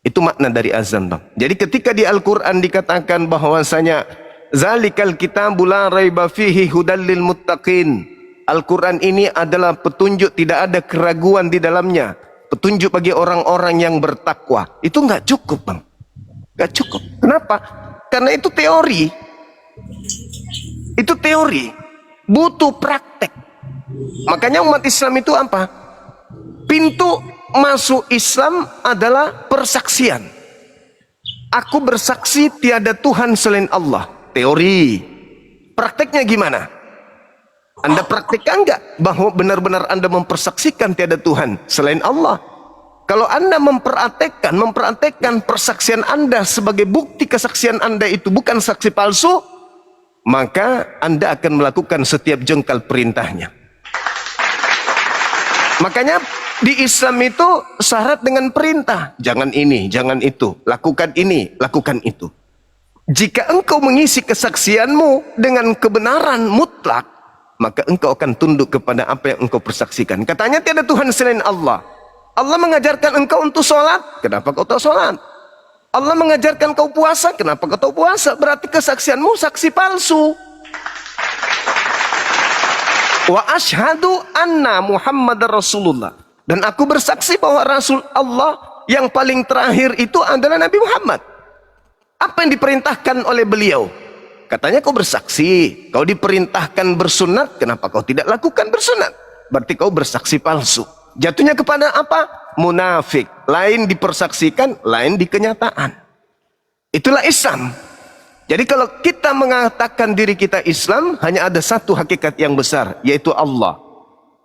Itu makna dari azan, Bang. Jadi ketika di Al-Quran dikatakan bahwasanya zalikal kitabu la raiba fihi hudal lil muttaqin. Al-Quran ini adalah petunjuk, tidak ada keraguan di dalamnya. Petunjuk bagi orang-orang yang bertakwa. Itu nggak cukup, Bang. Nggak cukup. Kenapa? Karena itu teori. Itu teori. Butuh praktek. Makanya umat Islam itu apa? Pintu masuk Islam adalah persaksian. Aku bersaksi tiada Tuhan selain Allah. Teori. Prakteknya gimana? Anda praktekkan enggak bahwa benar-benar Anda mempersaksikan tiada Tuhan selain Allah? Kalau Anda mempraktekkan persaksian Anda sebagai bukti kesaksian Anda itu bukan saksi palsu, maka Anda akan melakukan setiap jengkal perintahnya. Makanya di Islam itu syarat dengan perintah. Jangan ini, jangan itu. Lakukan ini, lakukan itu. Jika engkau mengisi kesaksianmu dengan kebenaran mutlak, maka engkau akan tunduk kepada apa yang engkau persaksikan. Katanya tiada Tuhan selain Allah. Allah mengajarkan engkau untuk sholat. Kenapa kau tak sholat? Allah mengajarkan kau puasa. Kenapa kau tak puasa? Berarti kesaksianmu saksi palsu. Wa ashhadu anna Muhammadar Rasulullah. Dan aku bersaksi bahwa Rasul Allah yang paling terakhir itu adalah Nabi Muhammad. Apa yang diperintahkan oleh beliau? Katanya kau bersaksi, kau diperintahkan bersunat, kenapa kau tidak lakukan bersunat? Berarti kau bersaksi palsu. Jatuhnya kepada apa? Munafik. Lain dipersaksikan, lain di kenyataan. Itulah Islam. Jadi kalau kita mengatakan diri kita Islam, hanya ada satu hakikat yang besar, yaitu Allah.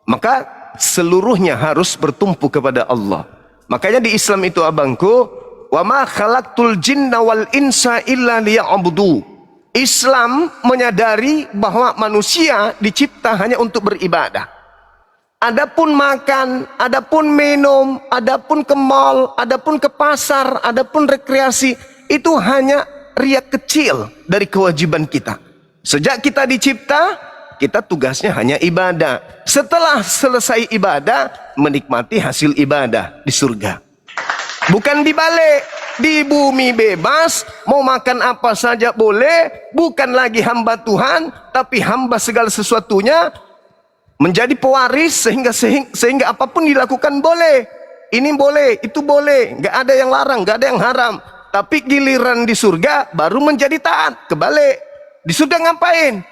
Maka seluruhnya harus bertumpu kepada Allah. Makanya di Islam itu abangku, wa ma khalaqtul jinna wal insa illa liya'budu. Islam menyadari bahwa manusia dicipta hanya untuk beribadah. Adapun makan, adapun minum, adapun ke mall, adapun ke pasar, adapun rekreasi, itu hanya riak kecil dari kewajiban kita. Sejak kita dicipta, kita tugasnya hanya ibadah. Setelah selesai ibadah, menikmati hasil ibadah di surga. Bukan dibalik, di bumi bebas, mau makan apa saja boleh, bukan lagi hamba Tuhan, tapi hamba segala sesuatunya, menjadi pewaris sehingga apapun dilakukan boleh. Ini boleh, itu boleh, nggak ada yang larang, nggak ada yang haram. Tapi giliran di surga baru menjadi taat. Kebalik. Di surga ngapain?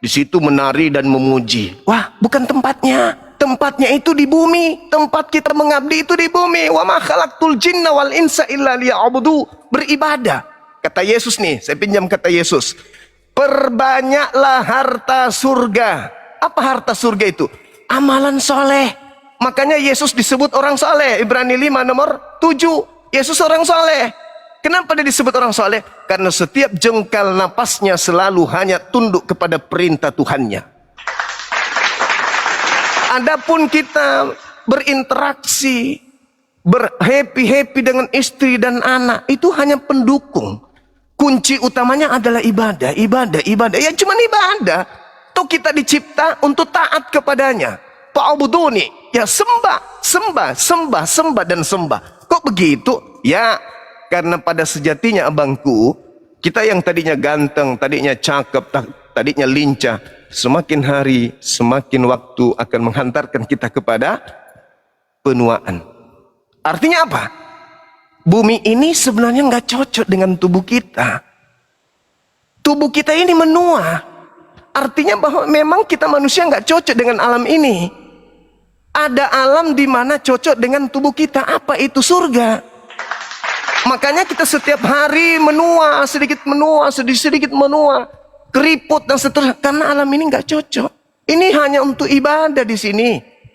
Di situ menari dan memuji. Wah, bukan tempatnya. Tempatnya itu di bumi. Tempat kita mengabdi itu di bumi. Wa ma khalaqtul jinna wal insa illa liya'budu. Beribadah. Kata Yesus nih, saya pinjam kata Yesus. Perbanyaklah harta surga. Apa harta surga itu? Amalan soleh. Makanya Yesus disebut orang soleh. Ibrani 5 nomor 7. Yesus orang soleh. Kenapa dia disebut orang soleh? Karena setiap jengkal napasnya selalu hanya tunduk kepada perintah Tuhannya. Adapun kita berinteraksi, berhappy-happy dengan istri dan anak, itu hanya pendukung. Kunci utamanya adalah ibadah, ibadah, ibadah. Ya cuma ibadah. Toh kita dicipta untuk taat kepadanya. Fa'buduni, ya sembah, sembah, sembah, sembah dan sembah. Kok begitu? Ya, karena pada sejatinya abangku, kita yang tadinya ganteng, tadinya cakep, tadinya lincah, semakin hari, semakin waktu akan menghantarkan kita kepada penuaan. Artinya apa? Bumi ini sebenarnya nggak cocok dengan tubuh kita. Tubuh kita ini menua. Artinya bahwa memang kita manusia nggak cocok dengan alam ini. Ada alam di mana cocok dengan tubuh kita. Apa itu? Surga. Makanya kita setiap hari menua, sedikit menua, keriput dan seterusnya. Karena alam ini nggak cocok. Ini hanya untuk ibadah di sini.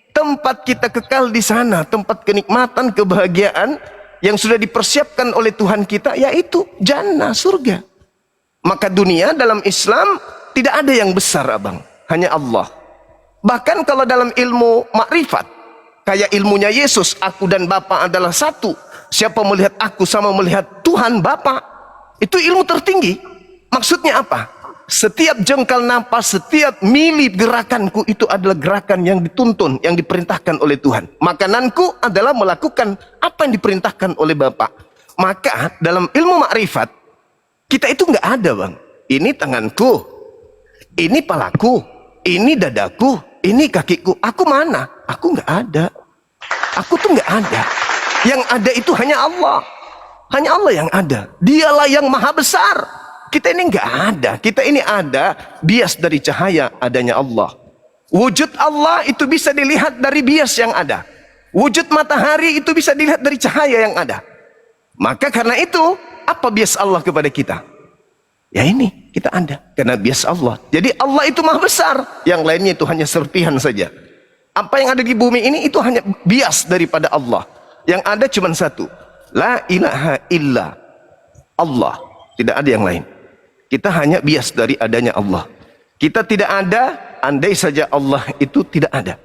Tempat kita kekal di sana, tempat kenikmatan, kebahagiaan yang sudah dipersiapkan oleh Tuhan kita, yaitu jannah, surga. Maka dunia dalam Islam tidak ada yang besar, abang, hanya Allah. Bahkan kalau dalam ilmu makrifat, kayak ilmunya Yesus, aku dan Bapa adalah satu. Siapa melihat aku sama melihat Tuhan Bapa, itu ilmu tertinggi. Maksudnya apa? Setiap jengkal napas, setiap mili gerakanku itu adalah gerakan yang dituntun, yang diperintahkan oleh Tuhan. Makananku adalah melakukan apa yang diperintahkan oleh Bapa. Maka dalam ilmu makrifat, kita itu nggak ada, bang. Ini tanganku, ini palaku, ini dadaku, ini kakiku. Aku mana? Aku nggak ada. Aku tuh nggak ada. Yang ada itu hanya Allah. Hanya Allah yang ada. Dialah yang maha besar. Kita ini nggak ada. Kita ini ada bias dari cahaya adanya Allah. Wujud Allah itu bisa dilihat dari bias yang ada. Wujud matahari itu bisa dilihat dari cahaya yang ada. Maka karena itu, apa bias Allah kepada kita? Ya ini, kita ada. Karena bias Allah. Jadi Allah itu maha besar. Yang lainnya itu hanya serpihan saja. Apa yang ada di bumi ini itu hanya bias daripada Allah. Yang ada cuma satu. La ilaha illa Allah. Tidak ada yang lain. Kita hanya bias dari adanya Allah. Kita tidak ada, andai saja Allah itu tidak ada.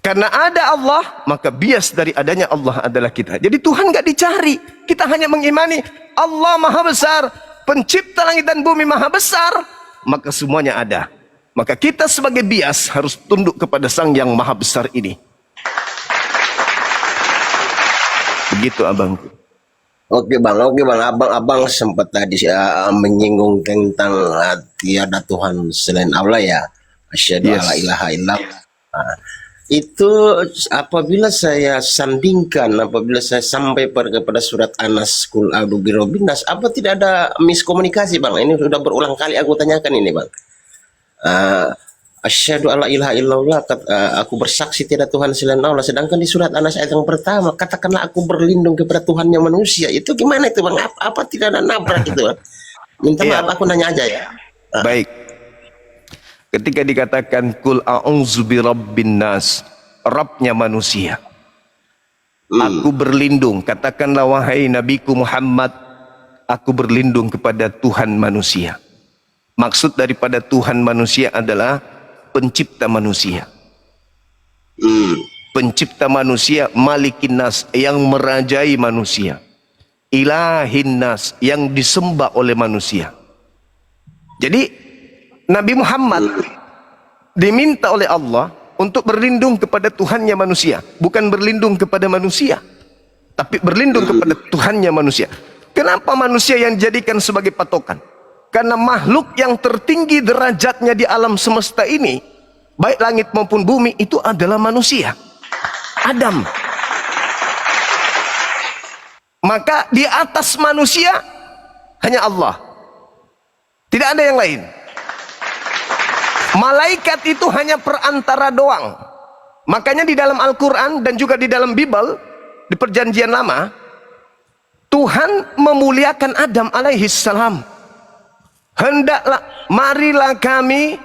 Karena ada Allah, maka bias dari adanya Allah adalah kita. Jadi Tuhan nggak dicari. Kita hanya mengimani Allah maha besar, pencipta langit dan bumi maha besar, maka semuanya ada. Maka kita sebagai bias harus tunduk kepada Sang yang maha besar ini. Begitu, abangku. Oke bang, abang sempat tadi menyinggung tentang tiada Tuhan selain Allah ya. Asyhadu alla ilaha illallah. Nah, itu apabila saya sandingkan, apabila saya sampai kepada surat Anas, Qul a'udzu birabbin nas, apa tidak ada miskomunikasi bang? Ini sudah berulang kali aku tanyakan ini bang. Asyhadu alla ilaha illallah, aku bersaksi tiada Tuhan selain Allah. Sedangkan di surat Anas ayat yang pertama, katakanlah aku berlindung kepada Tuhan yang manusia. Itu gimana itu bang? Apa tidak ada nabrak itu bang? Minta maaf, aku nanya aja ya. Baik. Ketika dikatakan Qul a'udzu birabbin nas, Rabbnya manusia. Aku berlindung, katakanlah wahai Nabiku Muhammad, aku berlindung kepada Tuhan manusia. Maksud daripada Tuhan manusia adalah pencipta manusia. Pencipta manusia, Malikin Nas, yang merajai manusia. Ilahin Nas, yang disembah oleh manusia. Jadi Nabi Muhammad diminta oleh Allah untuk berlindung kepada Tuhannya manusia. Bukan berlindung kepada manusia, tapi berlindung kepada Tuhannya manusia. Kenapa manusia yang dijadikan sebagai patokan? Karena makhluk yang tertinggi derajatnya di alam semesta ini, baik langit maupun bumi, itu adalah manusia, Adam. Maka di atas manusia hanya Allah, tidak ada yang lain. Malaikat itu hanya perantara doang. Makanya di dalam Al-Quran dan juga di dalam Bible, di perjanjian lama, Tuhan memuliakan Adam alaihissalam. Hendaklah, marilah kami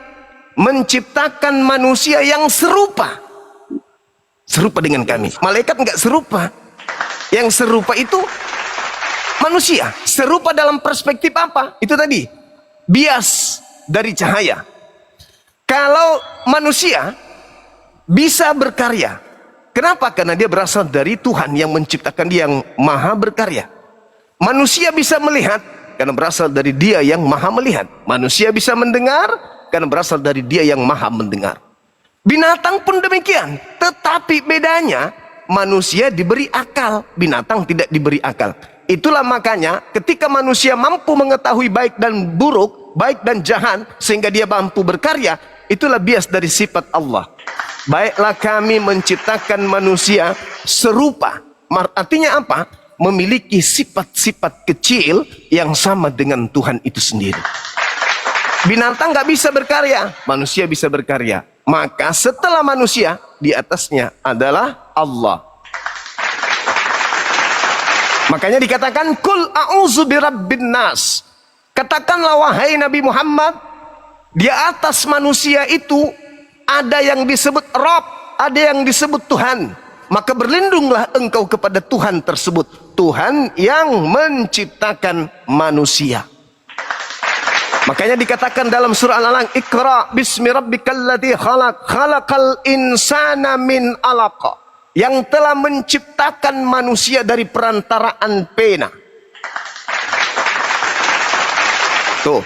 menciptakan manusia yang serupa dengan kami. Malaikat enggak serupa. Yang serupa itu manusia. Serupa dalam perspektif apa? Itu tadi, bias dari cahaya. Kalau manusia bisa berkarya, kenapa? Karena dia berasal dari Tuhan yang menciptakan, dia yang maha berkarya. Manusia bisa melihat karena berasal dari Dia yang maha melihat. Manusia bisa mendengar karena berasal dari Dia yang maha mendengar. Binatang pun demikian. Tetapi bedanya, manusia diberi akal, binatang tidak diberi akal. Itulah makanya ketika manusia mampu mengetahui baik dan buruk, baik dan jahat, sehingga dia mampu berkarya, itulah bias dari sifat Allah. Baiklah kami menciptakan manusia serupa. Artinya apa? Memiliki sifat-sifat kecil yang sama dengan Tuhan itu sendiri. Binatang nggak bisa berkarya, manusia bisa berkarya. Maka setelah manusia di atasnya adalah Allah. Makanya dikatakan kul a'udzu birabbin nas. Katakanlah wahai Nabi Muhammad, di atas manusia itu ada yang disebut Rabb, ada yang disebut Tuhan. Maka berlindunglah engkau kepada Tuhan tersebut, Tuhan yang menciptakan manusia. Makanya dikatakan dalam surah Al-Alaq, Iqra bismi rabbikal ladzi khalaq, khalaqal insana min 'alaq, yang telah menciptakan manusia dari perantaraan pena. Tuh,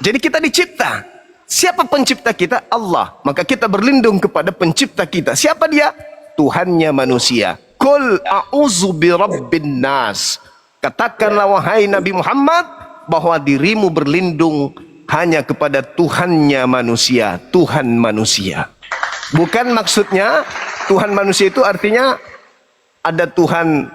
jadi kita dicipta. Siapa pencipta kita? Allah. Maka kita berlindung kepada pencipta kita. Siapa dia? Tuhannya manusia. Qul a'udzu birabbin nas. Katakanlah wahai Nabi Muhammad bahwa dirimu berlindung hanya kepada Tuhannya manusia, Tuhan manusia. Bukan maksudnya Tuhan manusia itu artinya ada Tuhan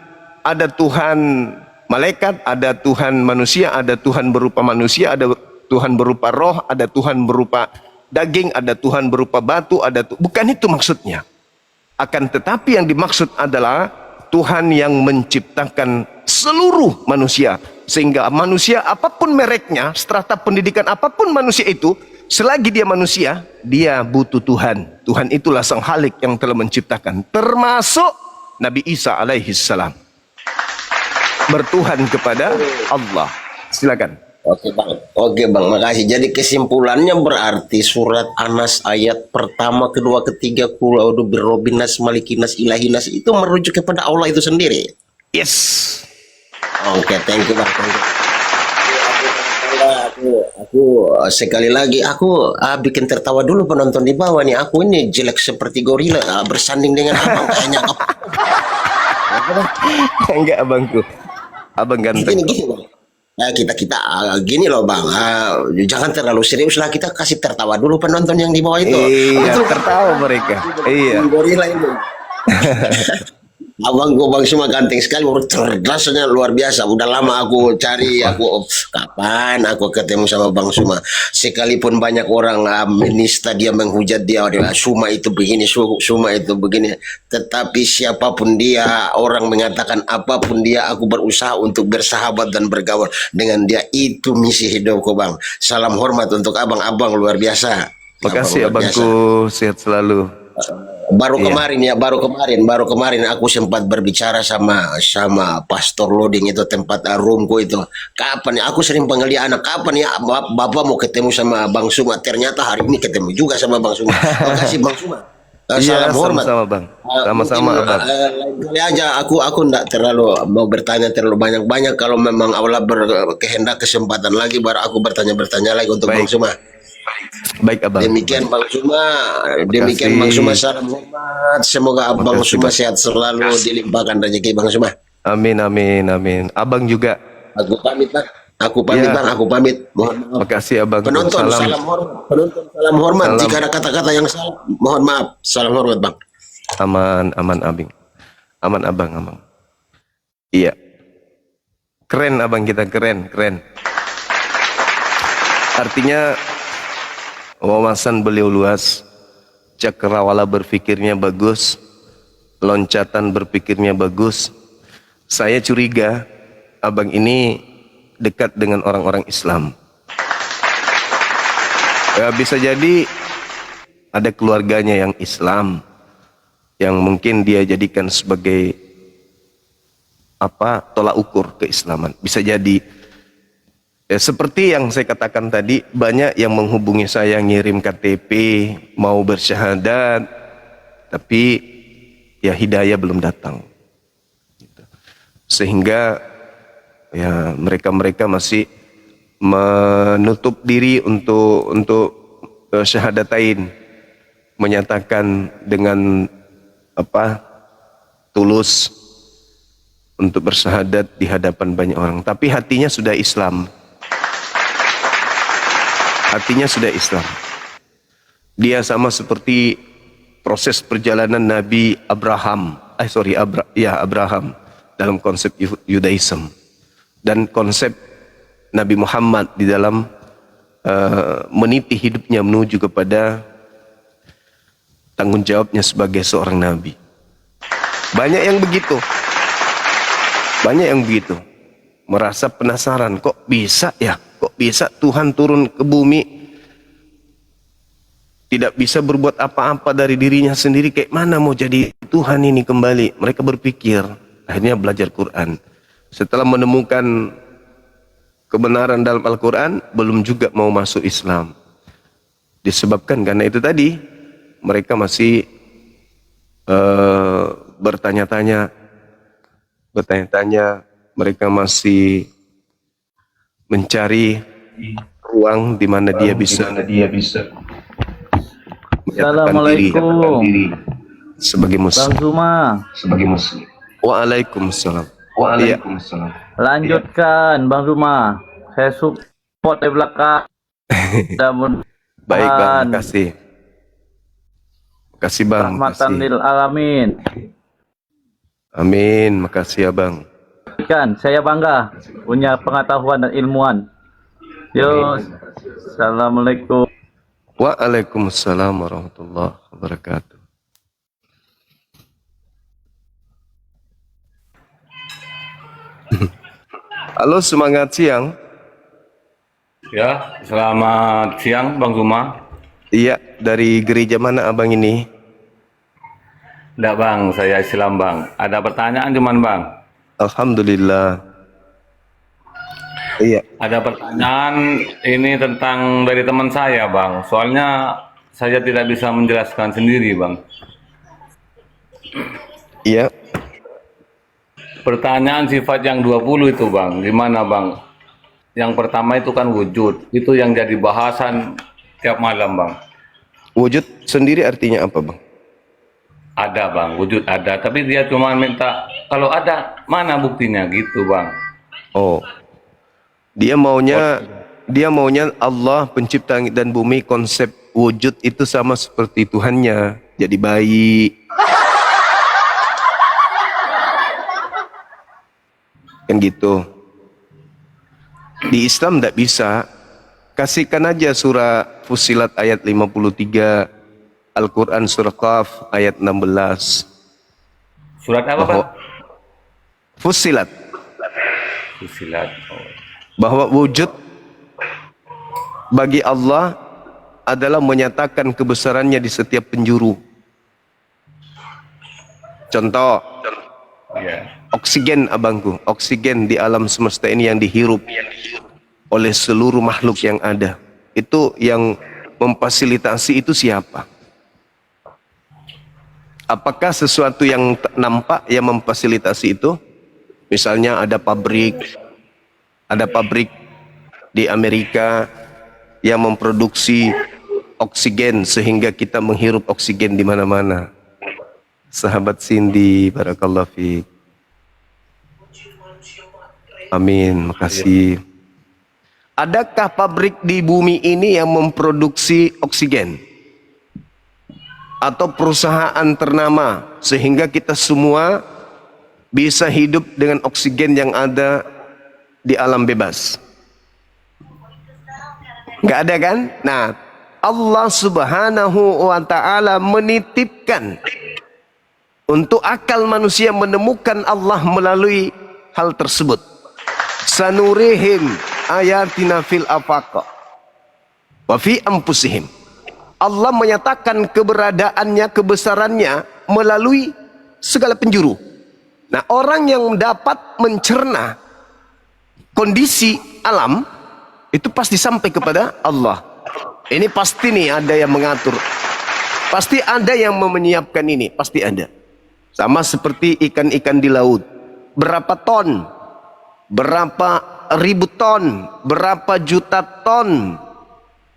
malaikat, ada Tuhan manusia, ada Tuhan berupa manusia, ada Tuhan berupa roh, ada Tuhan berupa daging, ada Tuhan berupa batu, bukan itu maksudnya. Akan tetapi yang dimaksud adalah Tuhan yang menciptakan seluruh manusia, sehingga manusia apapun mereknya, strata pendidikan apapun manusia itu, selagi dia manusia, dia butuh Tuhan. Tuhan itulah sang Khalik yang telah menciptakan, termasuk Nabi Isa alaihi salam bertuhan kepada Allah. Silakan. Oke bang, makasih. Jadi kesimpulannya berarti surat Anas ayat pertama, kedua, ketiga, qul a'udzu birabbin nas, malikin nas, ilahin nas itu merujuk kepada Allah itu sendiri. Yes. Oke, thank you bang. Thank you. Aku sekali lagi aku bikin tertawa dulu penonton di bawah nih. Aku ini jelek seperti gorila bersanding dengan abang kayaknya. Enggak abangku, abang ganteng. Gini bang. Nah, kita gini loh bang, jangan terlalu serius lah, kita kasih tertawa dulu penonton yang di bawah itu. Iya, tertawa mereka. Iya. Gorila itu. Abang semua ganteng sekali, cerdasnya luar biasa. Udah lama aku cari, kapan aku ketemu sama Bang Suma. Sekalipun banyak orang menista dia, menghujat dia, Suma itu begini, Suma itu begini. Tetapi siapapun dia, orang mengatakan apapun dia, aku berusaha untuk bersahabat dan bergaul dengan dia. Itu misi hidupku Bang. Salam hormat untuk abang luar biasa. Makasih abangku, sehat selalu. Baru kemarin aku sempat berbicara sama Pastor Loading itu, tempat roomku itu. Kapan ya aku sering panggil dia anak, kapan ya Bapak mau ketemu sama Bang Suma? Ternyata hari ini ketemu juga sama Bang Suma. Makasih Bang Suma. Salam hormat. Sama-sama Bang. Sama-sama Abang. Lain kali aja aku enggak terlalu mau bertanya terlalu banyak. Kalau memang Allah berkehendak kesempatan lagi baru aku bertanya lagi untuk Bang Suma. Baik abang. Demikian Bang Suma, salam hormat. Semoga Bang Suma sehat selalu, dilimpahkan rezeki Bang Suma. Amin. Abang juga. Aku pamit Bang. Aku pamit. Mohon maaf. Makasih abang. Penonton salam hormat. Salam. Jika ada kata-kata yang salah, mohon maaf. Salam hormat Bang. Aman abing. Aman abang. Iya. Keren abang kita, keren. Artinya wawasan beliau luas, cakrawala berpikirnya bagus, loncatan berpikirnya bagus. Saya curiga abang ini dekat dengan orang-orang Islam. Ya, bisa jadi ada keluarganya yang Islam, yang mungkin dia jadikan sebagai tolak ukur keislaman. Bisa jadi. Ya, seperti yang saya katakan tadi, banyak yang menghubungi saya, ngirim KTP, mau bersyahadat, tapi ya hidayah belum datang. Sehingga ya mereka masih menutup diri untuk syahadatain, menyatakan dengan tulus untuk bersyahadat di hadapan banyak orang, tapi hatinya sudah Islam. Dia sama seperti proses perjalanan Nabi Abraham dalam konsep Yudaism, dan konsep Nabi Muhammad di dalam meniti hidupnya menuju kepada tanggung jawabnya sebagai seorang nabi. Banyak yang begitu. Banyak yang begitu. Merasa penasaran, kok bisa ya? Kok bisa Tuhan turun ke bumi? Tidak bisa berbuat apa-apa dari dirinya sendiri. Kayak mana mau jadi Tuhan ini kembali? Mereka berpikir, akhirnya belajar Quran. Setelah menemukan kebenaran dalam Al-Quran, belum juga mau masuk Islam. Disebabkan karena itu tadi, mereka masih bertanya-tanya, mereka masih mencari ruang di mana dia bisa menyatakan diri sebagai muslim. Bang Zuma, Waalaikumsalam. Waalaikumsalam. lanjutkan Bang Zuma. Saya support di belakang. Baik Bang, makasih. Makasih Bang. Rahmatan Makasih. lil alamin. Amin, makasih ya Bang. Kan, saya bangga punya pengetahuan dan ilmuwan. Yo, assalamualaikum. Waalaikumsalam warahmatullahi wabarakatuh. Halo, semangat siang. Ya, selamat siang Bang Zuma. Iya, dari gereja mana abang ini? Enggak Bang, saya Islam Bang. Ada pertanyaan cuman Bang. Alhamdulillah. Iya. Ada pertanyaan ini tentang dari teman saya Bang. Soalnya saya tidak bisa menjelaskan sendiri Bang. Iya. Pertanyaan sifat yang 20 itu Bang, gimana Bang? Yang pertama itu kan wujud, itu yang jadi bahasan tiap malam Bang. Wujud sendiri artinya apa Bang? Ada Bang, wujud ada, tapi dia cuma minta kalau ada mana buktinya gitu Bang. Oh. Dia maunya Allah pencipta langit dan bumi, konsep wujud itu sama seperti Tuhannya. Jadi baik. Kan gitu. Di Islam tidak bisa. Kasihkan aja surah Fussilat ayat 53, Al-Quran surah Qaf ayat 16. Surat apa Bang? Fussilat. Fussilat. Oh. Bahwa wujud bagi Allah adalah menyatakan kebesarannya di setiap penjuru. Contoh, oksigen abangku, oksigen di alam semesta ini yang dihirup oleh seluruh makhluk yang ada. Itu yang memfasilitasi itu siapa? Apakah sesuatu yang nampak yang memfasilitasi itu? Misalnya ada pabrik di Amerika yang memproduksi oksigen sehingga kita menghirup oksigen di mana-mana. Sahabat Cindy, barakallahu fiik. Amin, makasih. Adakah pabrik di bumi ini yang memproduksi oksigen? Atau perusahaan ternama sehingga kita semua bisa hidup dengan oksigen yang ada di alam bebas? Nggak ada kan? Nah, Allah Subhanahu wa ta'ala menitipkan untuk akal manusia menemukan Allah melalui hal tersebut. Sanurihim ayatina fil afaq wa fi anfusihim. Allah menyatakan keberadaannya, kebesarannya melalui segala penjuru. Nah, orang yang dapat mencerna kondisi alam itu pasti sampai kepada Allah. Ini pasti nih ada yang mengatur. Pasti ada yang menyiapkan ini, pasti ada. Sama seperti ikan-ikan di laut. Berapa ton, berapa ribu ton, berapa juta ton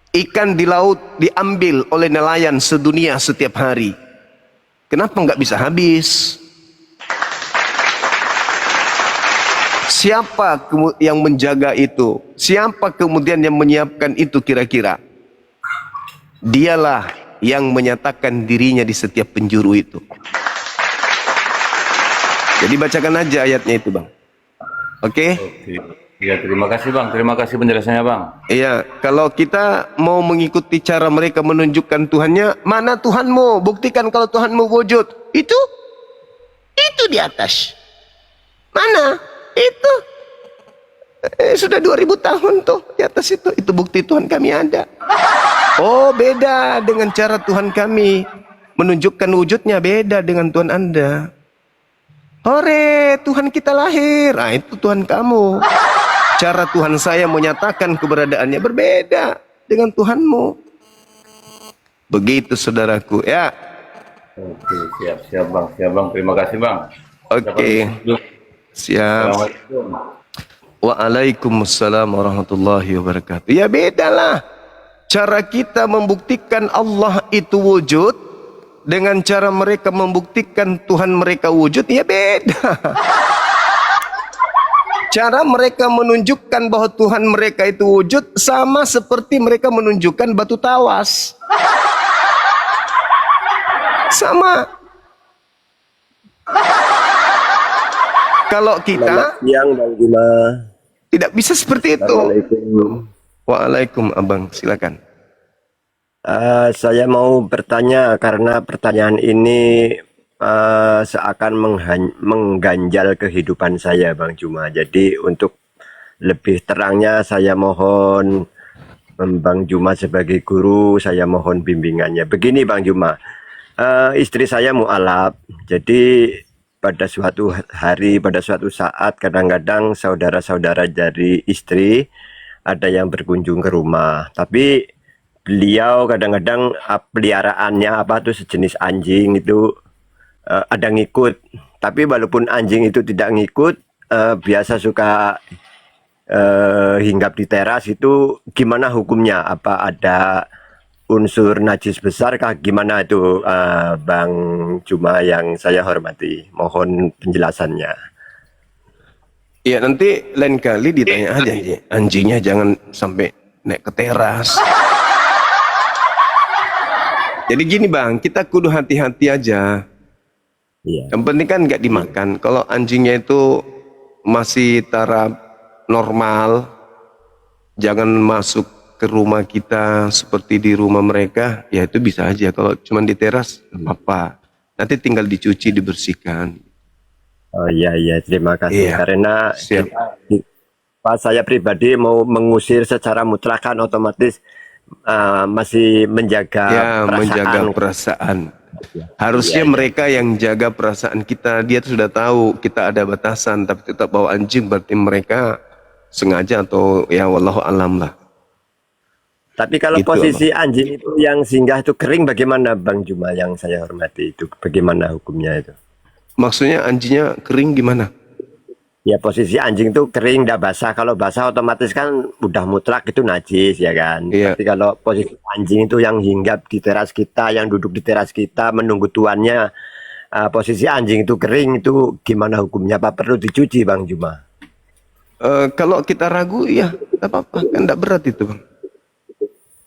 ikan di laut diambil oleh nelayan sedunia setiap hari. Kenapa nggak bisa habis? Siapa yang menjaga itu? Siapa kemudian yang menyiapkan itu kira-kira? Dialah yang menyatakan dirinya di setiap penjuru itu. Jadi bacakan aja ayatnya itu Bang. Oke? Iya, terima kasih Bang. Terima kasih penjelasannya Bang. Iya, kalau kita mau mengikuti cara mereka menunjukkan Tuhannya, mana Tuhanmu? Buktikan kalau Tuhanmu wujud. Itu di atas. Mana? Itu. Sudah 2000 tahun tuh di atas itu. Itu bukti Tuhan kami ada. Oh, beda dengan cara Tuhan kami menunjukkan wujudnya, beda dengan Tuhan Anda. Hore, Tuhan kita lahir. Nah, itu Tuhan kamu. Cara Tuhan saya menyatakan keberadaannya berbeda dengan Tuhanmu. Begitu saudaraku, ya. Oke, siap Bang. Siap Bang. Terima kasih Bang. Oke. Siap. Assalamualaikum. Waalaikumsalam warahmatullahi wabarakatuh. Ya bedalah. Cara kita membuktikan Allah itu wujud dengan cara mereka membuktikan Tuhan mereka wujud, ya beda. Cara mereka menunjukkan bahwa Tuhan mereka itu wujud sama seperti mereka menunjukkan batu tawas. Sama. Kalau kita yang Bang Juma. Tidak bisa seperti itu. Assalamualaikum. Waalaikum abang, silakan. Saya mau bertanya karena pertanyaan ini seakan mengganjal kehidupan saya, Bang Juma. Jadi untuk lebih terangnya saya mohon Bang Juma sebagai guru, saya mohon bimbingannya. Begini Bang Juma, istri saya mualaf, jadi pada suatu hari, pada suatu saat kadang-kadang saudara-saudara dari istri ada yang berkunjung ke rumah, tapi beliau kadang-kadang peliharaannya apa tuh sejenis anjing itu ada ngikut, tapi walaupun anjing itu tidak ngikut, biasa suka hinggap di teras, itu gimana hukumnya? Apa ada unsur najis besar kah? Gimana itu Bang Juma yang saya hormati? Mohon penjelasannya. Ya nanti lain kali ditanya aja, anjingnya jangan sampai naik ke teras. Jadi gini Bang, kita kudu hati-hati aja. Iya. Yang penting kan nggak dimakan. Kalau anjingnya itu masih taraf normal, jangan masuk ke rumah kita seperti di rumah mereka, ya itu bisa aja. Kalau cuma di teras, apa? Nanti tinggal dicuci, dibersihkan. Oh iya, terima kasih. Iya. Karena pas saya pribadi mau mengusir secara mutlak kan otomatis masih menjaga perasaan. Menjaga perasaan. Harusnya mereka yang jaga perasaan kita. Dia sudah tahu kita ada batasan, tapi tetap bawa anjing, berarti mereka sengaja atau ya wallahu alam lah. Tapi kalau Gitu, posisi anjing itu yang singgah itu kering, bagaimana Bang Juma yang saya hormati itu? Bagaimana hukumnya itu? Maksudnya anjingnya kering gimana? Ya posisi anjing itu kering, tidak basah. Kalau basah otomatis kan udah mutlak itu najis ya kan. Iya. Tapi kalau posisi anjing itu yang hinggap di teras kita, yang duduk di teras kita menunggu tuannya, posisi anjing itu kering, itu gimana hukumnya? Apa perlu dicuci Bang Juma? Kalau kita ragu ya tidak apa-apa, kan tidak berat itu Bang.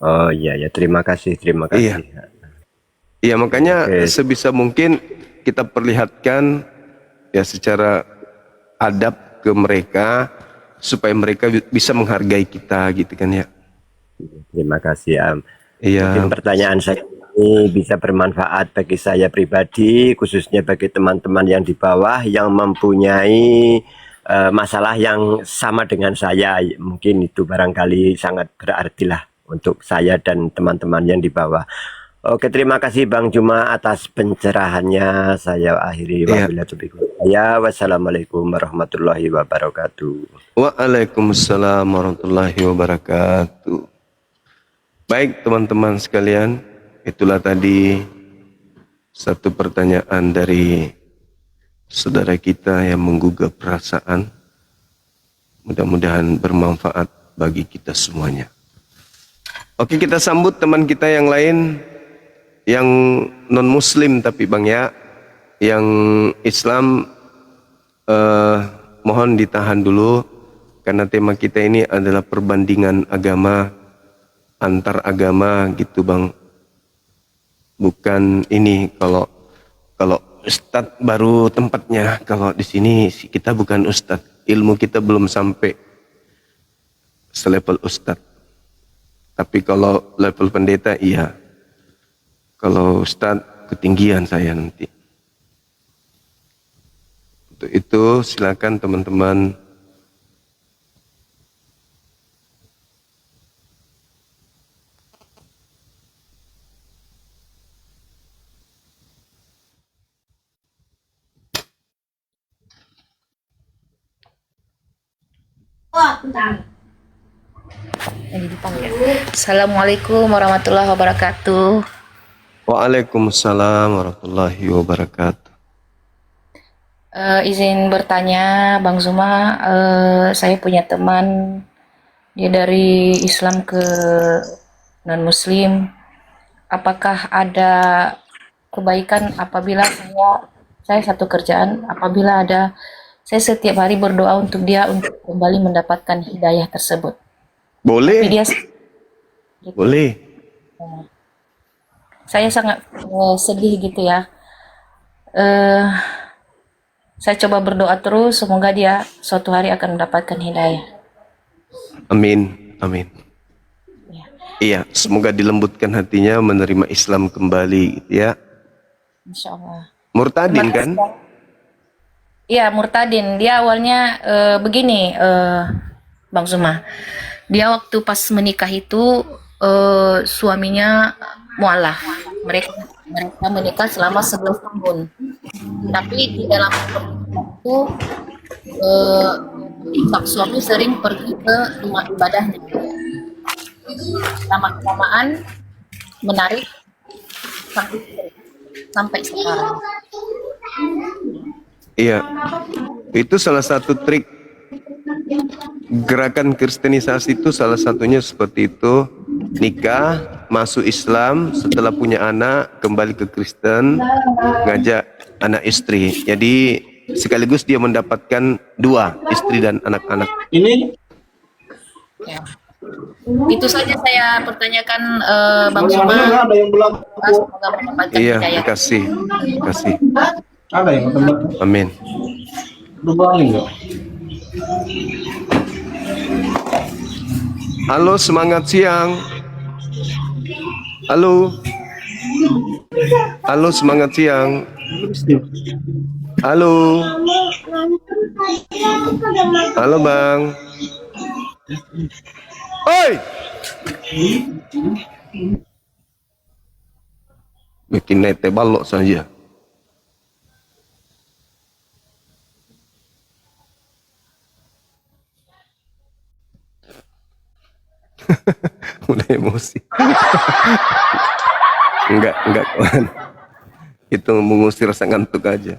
Oh iya, terima kasih. Iya. Iya, makanya sebisa mungkin kita perlihatkan ya secara adab ke mereka supaya mereka bisa menghargai kita gitu kan ya. Terima kasih Iya. Mungkin pertanyaan saya ini bisa bermanfaat bagi saya pribadi, khususnya bagi teman-teman yang di bawah yang mempunyai masalah yang sama dengan saya. Mungkin itu barangkali sangat berarti lah untuk saya dan teman-teman yang di bawah. Oke, terima kasih Bang Juma atas pencerahannya. Saya akhiri wassalamualaikum warahmatullahi wabarakatuh. Waalaikumsalam warahmatullahi wabarakatuh. Baik teman-teman sekalian, itulah tadi satu pertanyaan dari saudara kita yang menggugah perasaan. Mudah-mudahan bermanfaat bagi kita semuanya. Oke, kita sambut teman kita yang lain yang non muslim tapi Bang ya, yang Islam mohon ditahan dulu karena tema kita ini adalah perbandingan agama antar agama gitu Bang. Bukan ini kalau ustadz baru tempatnya, kalau di sini kita bukan ustadz, ilmu kita belum sampai selevel ustadz. Tapi kalau level pendeta iya. Kalau ustadz ketinggian saya nanti. Untuk itu silakan teman-teman. Assalamualaikum warahmatullahi wabarakatuh. Waalaikumsalam warahmatullahi wabarakatuh. Izin bertanya, Bang Zuma, saya punya teman, dia dari Islam ke non-Muslim. Apakah ada kebaikan apabila saya satu kerjaan, apabila ada saya setiap hari berdoa untuk dia untuk kembali mendapatkan hidayah tersebut? Boleh. Tapi dia Boleh. saya sangat sedih gitu ya. Saya coba berdoa terus, semoga dia suatu hari akan mendapatkan hidayah. Amin. Amin. Iya, semoga dilembutkan hatinya menerima Islam kembali, gitu ya. Insya Allah. Murtadin Terima kan? kasih. Iya, murtadin. Dia awalnya begini, Bang Zuma. Dia waktu pas menikah itu suaminya mualaf. Mereka menikah selama 11 tahun. Tapi di dalam pernikahan itu sang suami sering pergi ke rumah ibadahnya. Lama-kelamaan menarik sampai sekarang. Iya. Itu salah satu trik gerakan kristenisasi itu, salah satunya seperti itu. Nikah, masuk Islam, setelah punya anak kembali ke Kristen, ngajak anak istri. Jadi sekaligus dia mendapatkan dua, istri dan anak-anak. Ini ya. Itu saja saya pertanyakan, Bang Zuma. Semoga mendapatkan Iya, hidayah. kasih. Ada yang Amin. Halo, semangat siang. Halo. Halo, semangat siang. Halo. Halo, Bang. Oi. Bikin nete balok saja. Udah emosi. Enggak kawan. Itu mengusir rasa ngantuk aja.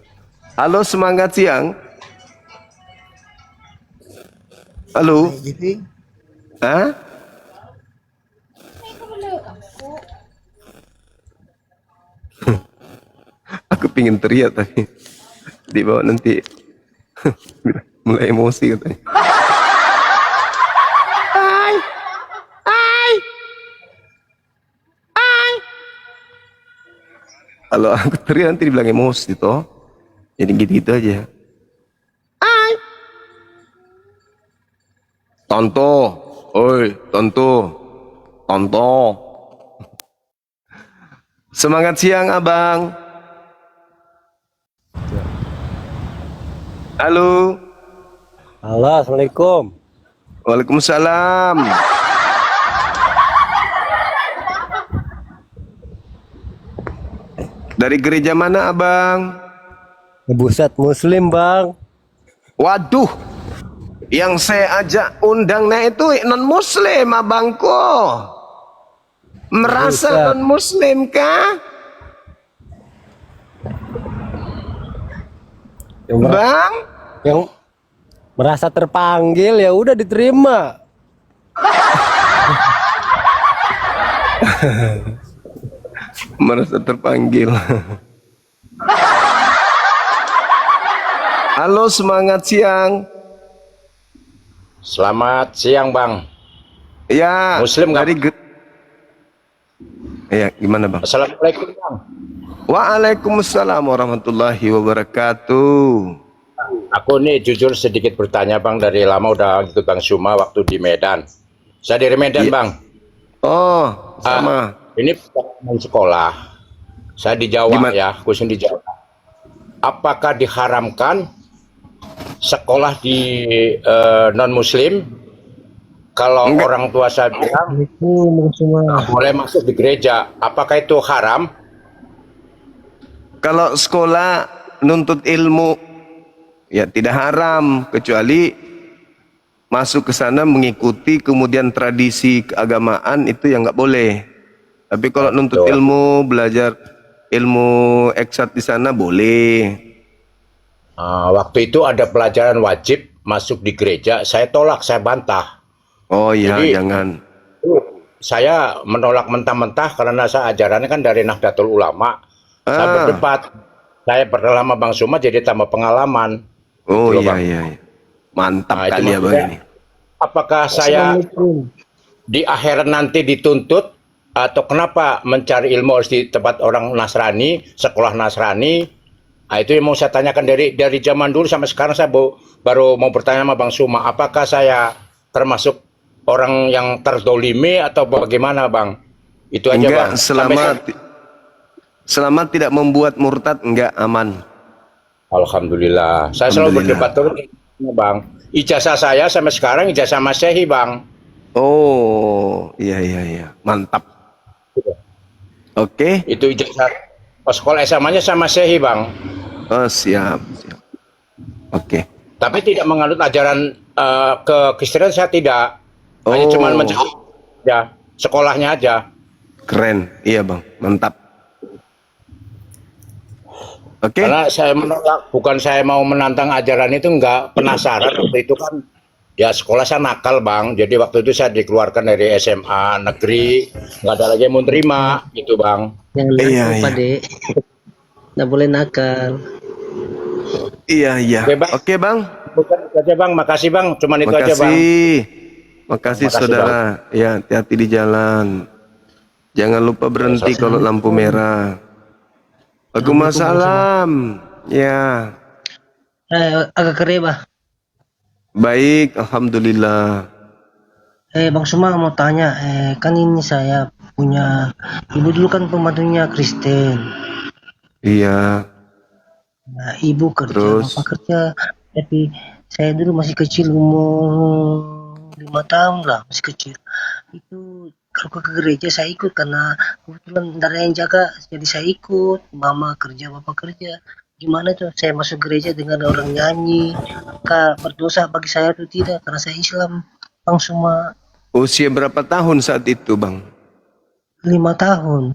Halo, semangat siang. Halo. Hah? Aku pingin teriak tapi di bawah nanti mulai emosi katanya. Kalau aku teriak nanti dibilang emosi toh. Jadi gitu-gitu aja. Tonto, oi, tonto. Semangat siang, Abang. Halo. Halo, assalamualaikum. Waalaikumsalam. Dari gereja mana, Abang? Buset Muslim, Bang. Waduh, yang saya ajak undangnya itu non Muslim, abangku. Merasa non Muslim kah? Bang? Yang merasa terpanggil ya udah diterima. Merasa terpanggil. Halo, semangat siang. Selamat siang, Bang. Ya, Muslim dari ya, gimana, Bang? Assalamualaikum, Bang. Waalaikumsalam warahmatullahi wabarakatuh. Aku nih jujur sedikit bertanya, Bang. Dari lama udah ikut Bang Zuma waktu di Medan. Saya dari Medan, Iya. Bang. Oh, sama. Ini pengalaman sekolah. Saya di Jawa Gimana? ya, khusus di Jawa. Apakah diharamkan sekolah di non-muslim kalau Enggak. orang tua saya bilang nggak boleh masuk di gereja? Apakah itu haram? Kalau sekolah nuntut ilmu, ya tidak haram, kecuali masuk ke sana mengikuti kemudian tradisi keagamaan itu yang nggak boleh. Tapi kalau nuntut Betul. ilmu, belajar ilmu eksat di sana boleh. Waktu itu ada pelajaran wajib masuk di gereja, saya tolak, saya bantah. Oh iya, Jadi jangan. saya menolak mentah-mentah karena saya ajarannya kan dari Nahdlatul Ulama. Saya berdebat, saya berlama Bang Suma jadi tambah pengalaman. Oh Gitu loh, iya, Bang. iya, iya. Mantap Nah, itu kali ya Bang maksudnya, ini. apakah saya di akhirat nanti dituntut atau kenapa mencari ilmu harus di tempat orang Nasrani, sekolah Nasrani? Nah, itu yang mau saya tanyakan dari zaman dulu sampai sekarang saya baru mau bertanya sama Bang Suma, apakah saya termasuk orang yang terdolimi atau bagaimana, Bang? Itu aja, Enggak, Bang. selama tidak membuat murtad, enggak, aman. Alhamdulillah. Saya selalu berdebat terus, Bang. Ijazah saya sampai sekarang ijazah Masehi, Bang. Oh, iya, iya, iya. Mantap. Oke. Itu ijazah sekolah SMA-nya sama Masehi, Bang. Oh, siap, siap. Oke. Tapi tidak menganut ajaran ke Kristen, saya tidak. Hanya Oh. cuma mencari ya, sekolahnya aja. Keren. Iya, Bang. Mantap. Oke. Karena saya menolak, bukan saya mau menantang ajaran itu, enggak, penasaran. Waktu itu kan ya sekolah saya nakal, Bang. Jadi waktu itu saya dikeluarkan dari SMA negeri, nggak ada lagi yang mau terima, gitu, Bang. Jangan Iya, lupa, iya. Dek. Nggak boleh nakal. Iya, iya. Oke, Bang. Oke, Bang. Bukan itu aja, Bang. Makasih, Bang. Cuman itu aja, Bang. Makasih, Makasih, saudara. Ya, hati-hati di jalan. Jangan lupa berhenti kalau lampu merah. Waalaikumsalam. Ya. Agak kere, Bah. Baik, alhamdulillah. Bang Suma mau tanya, kan ini saya punya ibu dulu kan pembantunya Kristen. Iya. Nah, ibu kerja, Terus? bapak kerja. Tapi saya dulu masih kecil, umur 5 tahun lah, masih kecil. Itu kalau ke gereja saya ikut karena kebetulan nggak ada yang jaga, jadi saya ikut. Mama kerja, bapak kerja. Gimana tuh saya masuk gereja dengan orang nyanyi? Apakah berdosa bagi saya atau tidak? Karena saya Islam, Bang Suma. Usia berapa tahun saat itu, Bang? 5 tahun.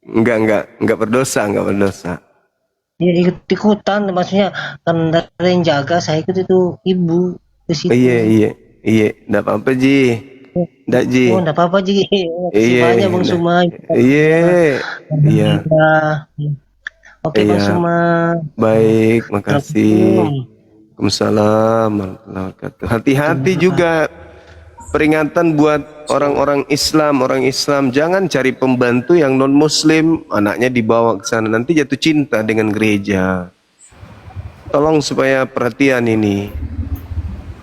Enggak berdosa, enggak berdosa. Ya ikut-ikutan, maksudnya kan ada yang jaga, saya ikut itu ibu ke situ. Iya. Enggak apa-apa, Ji. Enggak, Ji. Oh, enggak apa-apa, Ji. Makasih Iya, banyak, Bang iya. Suma. Iya. Oke, Bang Iya. Suma. Baik, makasih. Waalaikumsalam warahmatullahi wabarakatuh. Hati-hati juga, peringatan buat orang-orang Islam, jangan cari pembantu yang non muslim, anaknya dibawa ke sana nanti jatuh cinta dengan gereja. Tolong supaya perhatian ini.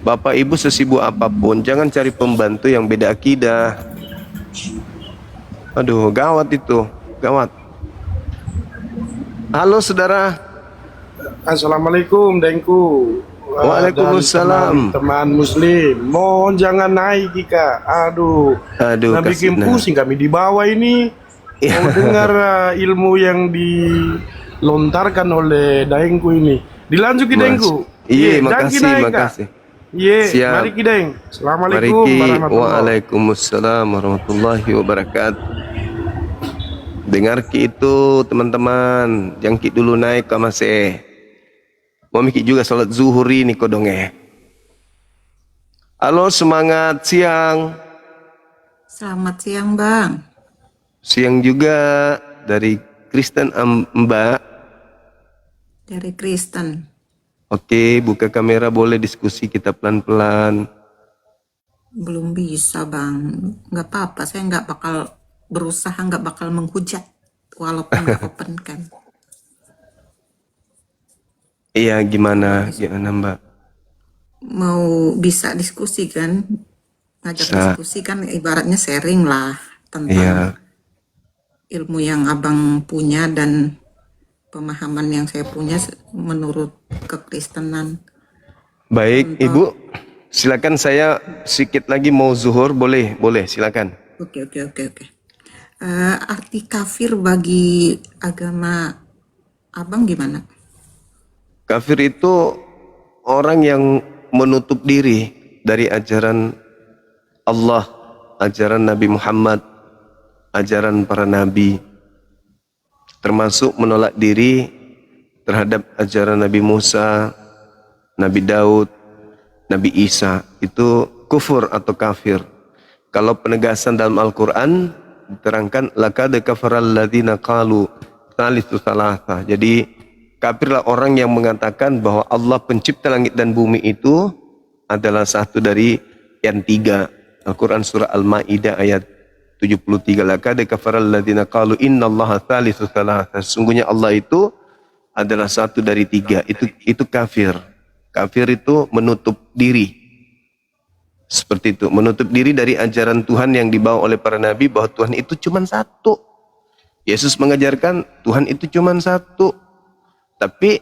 Bapak Ibu sesibuk apapun, jangan cari pembantu yang beda akidah. Aduh, gawat itu, gawat. Halo saudara. Assalamualaikum, Dengku. Waalaikumsalam. Dan teman Muslim, mohon jangan naik Ika. Aduh, nah bikin kasih, pusing kami di bawah ini. Mau dengar ilmu yang dilontarkan oleh Dengku ini. Dilanjut ke Dengku. Iya, jangan makasih, naik, Kak. makasih. Iya, Siap. mari Ki Deng. Assalamualaikum Mariki, warahmatullahi waalaikumsalam warahmatullahi wabarakatuh. Dengar ki itu teman-teman, jangkit dulu naik ke masih. Mau mikir juga salat zuhur ini kodonge. Halo, semangat siang. Selamat siang, Bang. Siang juga dari Kristen Mbak. Dari Kristen. Oke, buka kamera, boleh diskusi kita pelan-pelan. Belum bisa, Bang. Nggak apa-apa, saya nggak bakal berusaha, nggak bakal menghujat. Walaupun nggak open kan. Iya, gimana Mbak? Mau bisa diskusi kan, ngajak Bisa. diskusi kan ibaratnya sharing lah tentang Iya. ilmu yang abang punya dan pemahaman yang saya punya menurut kekristenan. Baik, Ibu. Silakan, saya sedikit lagi mau zuhur, boleh silakan. Oke. Arti kafir bagi agama abang gimana? Kafir itu orang yang menutup diri dari ajaran Allah, ajaran Nabi Muhammad, ajaran para nabi, termasuk menolak diri terhadap ajaran Nabi Musa, Nabi Daud, Nabi Isa. Itu kufur atau kafir. Kalau penegasan dalam Al-Quran diterangkan laqad kafaral ladzina qalu tsalitsu tsalatsa. Jadi kafirlah orang yang mengatakan bahwa Allah pencipta langit dan bumi itu adalah satu dari yang tiga. Al-Quran surah Al-Ma'idah ayat 73. Laqad kafaral ladzina qalu innallaha tsalitsu tsalatsa. Sesungguhnya Allah itu adalah satu dari tiga. Itu kafir. Kafir itu menutup diri. Seperti itu, menutup diri dari ajaran Tuhan yang dibawa oleh para nabi bahwa Tuhan itu cuma satu. Yesus mengajarkan Tuhan itu cuma satu. Tapi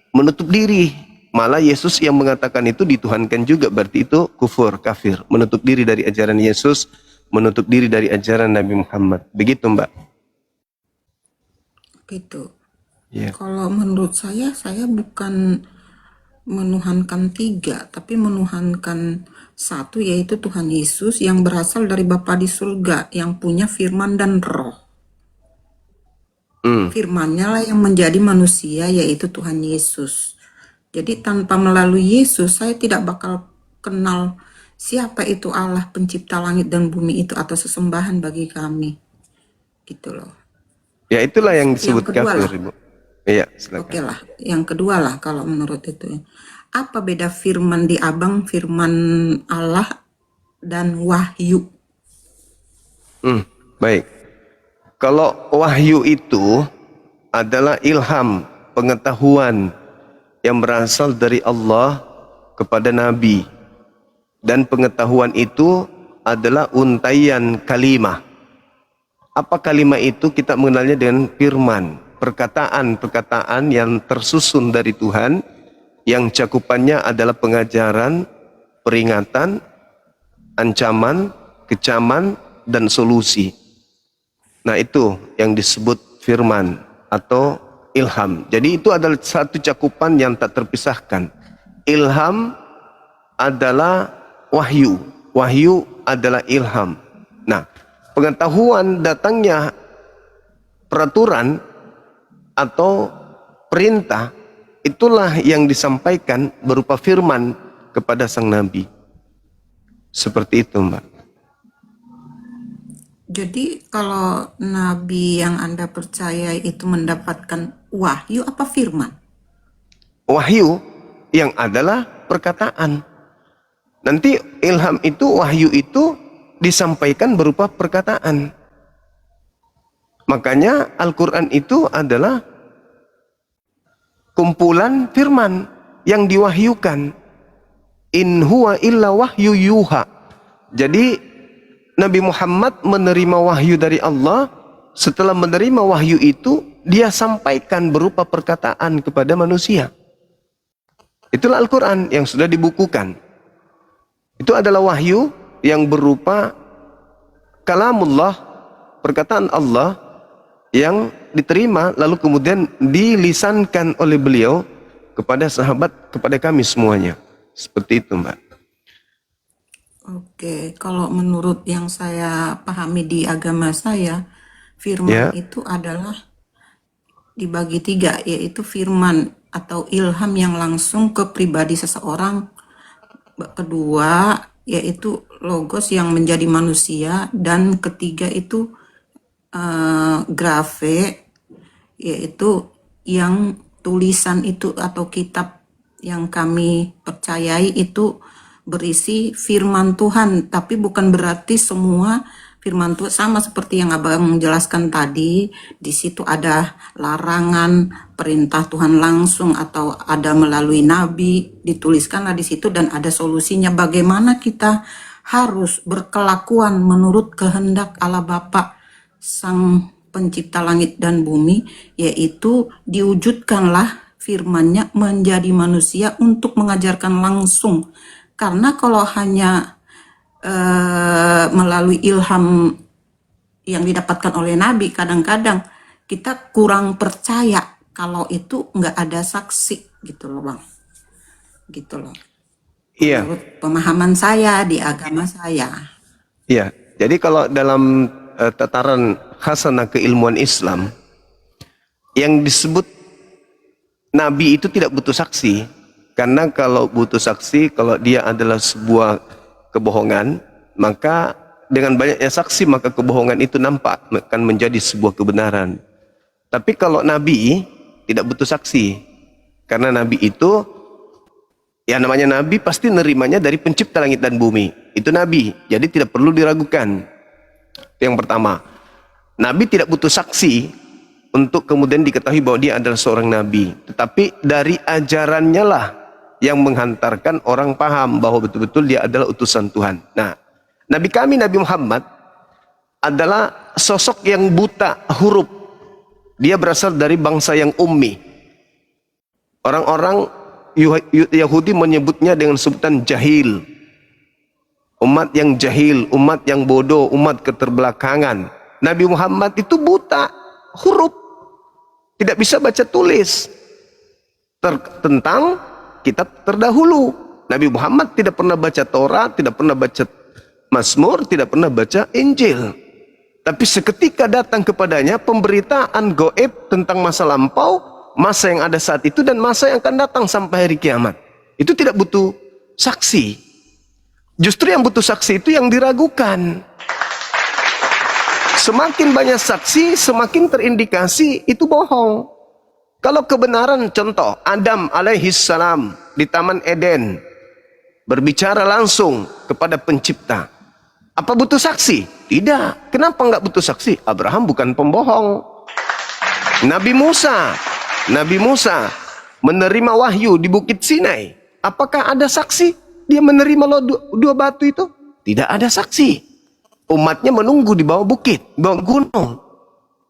menutup diri. Malah Yesus yang mengatakan itu dituhankan juga, berarti itu kufur, kafir. Menutup diri dari ajaran Yesus, menutup diri dari ajaran Nabi Muhammad. Begitu, Mbak. Gitu. Ya. Kalau menurut saya bukan menuhankan tiga, tapi menuhankan satu, yaitu Tuhan Yesus yang berasal dari Bapa di surga, yang punya firman dan roh. Firman-Nya lah yang menjadi manusia, yaitu Tuhan Yesus. Jadi tanpa melalui Yesus, saya tidak bakal kenal siapa itu Allah pencipta langit dan bumi itu, atau sesembahan bagi kami. Gitu loh. Ya, itulah yang disebut Yang kedua kafir, lah. Ibu. Iya, silakan. Oke lah, yang kedua lah kalau menurut itu. Apa beda firman di abang, firman Allah dan wahyu? Baik. Kalau wahyu itu adalah ilham, pengetahuan yang berasal dari Allah kepada Nabi. Dan pengetahuan itu adalah untaian kalimah. Apa kalimah itu? Kita mengenalnya dengan firman. Perkataan-perkataan yang tersusun dari Tuhan, yang cakupannya adalah pengajaran, peringatan, ancaman, kecaman, dan solusi. Nah, itu yang disebut firman atau ilham. Jadi itu adalah satu cakupan yang tak terpisahkan. Ilham adalah wahyu. Wahyu adalah ilham. Nah, pengetahuan datangnya peraturan atau perintah, itulah yang disampaikan berupa firman kepada sang nabi. Seperti itu, Mbak. Jadi kalau nabi yang Anda percaya itu mendapatkan wahyu, apa firman? Wahyu yang adalah perkataan. Nanti ilham itu, wahyu itu disampaikan berupa perkataan. Makanya Al-Quran itu adalah kumpulan firman yang diwahyukan. In huwa illa wahyu yuha. Jadi Nabi Muhammad menerima wahyu dari Allah. Setelah menerima wahyu itu, dia sampaikan berupa perkataan kepada manusia. Itulah Al-Quran yang sudah dibukukan. Itu adalah wahyu yang berupa kalamullah, perkataan Allah yang diterima lalu kemudian dilisankan oleh beliau kepada sahabat, kepada kami semuanya. Seperti itu, Mbak. Oke, kalau menurut yang saya pahami di agama saya, firman itu adalah dibagi tiga, yaitu firman atau ilham yang langsung ke pribadi seseorang. Kedua, yaitu logos yang menjadi manusia. Dan ketiga itu grafe, yaitu yang tulisan itu atau kitab yang kami percayai itu berisi firman Tuhan, tapi bukan berarti semua firman Tuhan sama seperti yang Abang jelaskan tadi. Di situ ada larangan, perintah Tuhan langsung atau ada melalui nabi, dituliskanlah di situ dan ada solusinya bagaimana kita harus berkelakuan menurut kehendak Allah Bapa Sang Pencipta langit dan bumi, yaitu diwujudkanlah firman-Nya menjadi manusia untuk mengajarkan langsung. Karena kalau hanya melalui ilham yang didapatkan oleh Nabi, kadang-kadang kita kurang percaya kalau itu nggak ada saksi gitu loh Bang. Gitu loh. Iya. Menurut pemahaman saya di agama saya. Iya. Jadi kalau dalam tataran khasanah keilmuan Islam, yang disebut Nabi itu tidak butuh saksi. Karena kalau butuh saksi, kalau dia adalah sebuah kebohongan, maka dengan banyaknya saksi maka kebohongan itu nampak akan menjadi sebuah kebenaran. Tapi kalau Nabi tidak butuh saksi, karena Nabi itu, ya namanya Nabi pasti nerimanya dari Pencipta langit dan bumi. Itu Nabi, jadi tidak perlu diragukan. Itu yang pertama. Nabi tidak butuh saksi untuk kemudian diketahui bahwa dia adalah seorang Nabi. Tetapi dari ajarannya lah yang menghantarkan orang paham bahwa betul-betul dia adalah utusan Tuhan. Nah, Nabi kami Nabi Muhammad adalah sosok yang buta huruf. Dia berasal dari bangsa yang ummi. Orang-orang Yahudi menyebutnya dengan sebutan jahil. Umat yang jahil, umat yang bodoh, umat keterbelakangan. Nabi Muhammad itu buta huruf. Tidak bisa baca tulis. Tentang kitab terdahulu. Nabi Muhammad tidak pernah baca Taurat, tidak pernah baca Mazmur, tidak pernah baca Injil. Tapi seketika datang kepadanya pemberitaan gaib tentang masa lampau, masa yang ada saat itu dan masa yang akan datang sampai hari kiamat. Itu tidak butuh saksi. Justru yang butuh saksi itu yang diragukan. Semakin banyak saksi, semakin terindikasi itu bohong. Kalau kebenaran, contoh Adam alaihissalam di Taman Eden berbicara langsung kepada Pencipta, apa butuh saksi? Tidak. Kenapa nggak butuh saksi? Abraham bukan pembohong. Nabi Musa menerima wahyu di Bukit Sinai. Apakah ada saksi? Dia menerima dua batu itu? Tidak ada saksi. Umatnya menunggu di bawah bukit, di bawah gunung.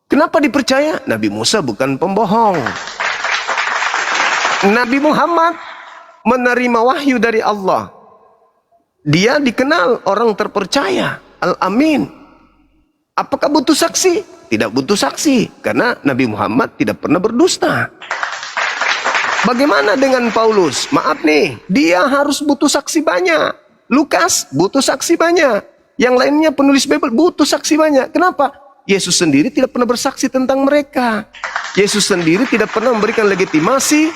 Kenapa dipercaya? Nabi Musa bukan pembohong. Nabi Muhammad menerima wahyu dari Allah. Dia dikenal orang terpercaya, Al-Amin. Apakah butuh saksi? Tidak butuh saksi, karena Nabi Muhammad tidak pernah berdusta. Bagaimana dengan Paulus? Maaf nih, dia harus butuh saksi banyak. Lukas butuh saksi banyak. Yang lainnya penulis Bible butuh saksi banyak. Kenapa? Yesus sendiri tidak pernah bersaksi tentang mereka. Yesus sendiri tidak pernah memberikan legitimasi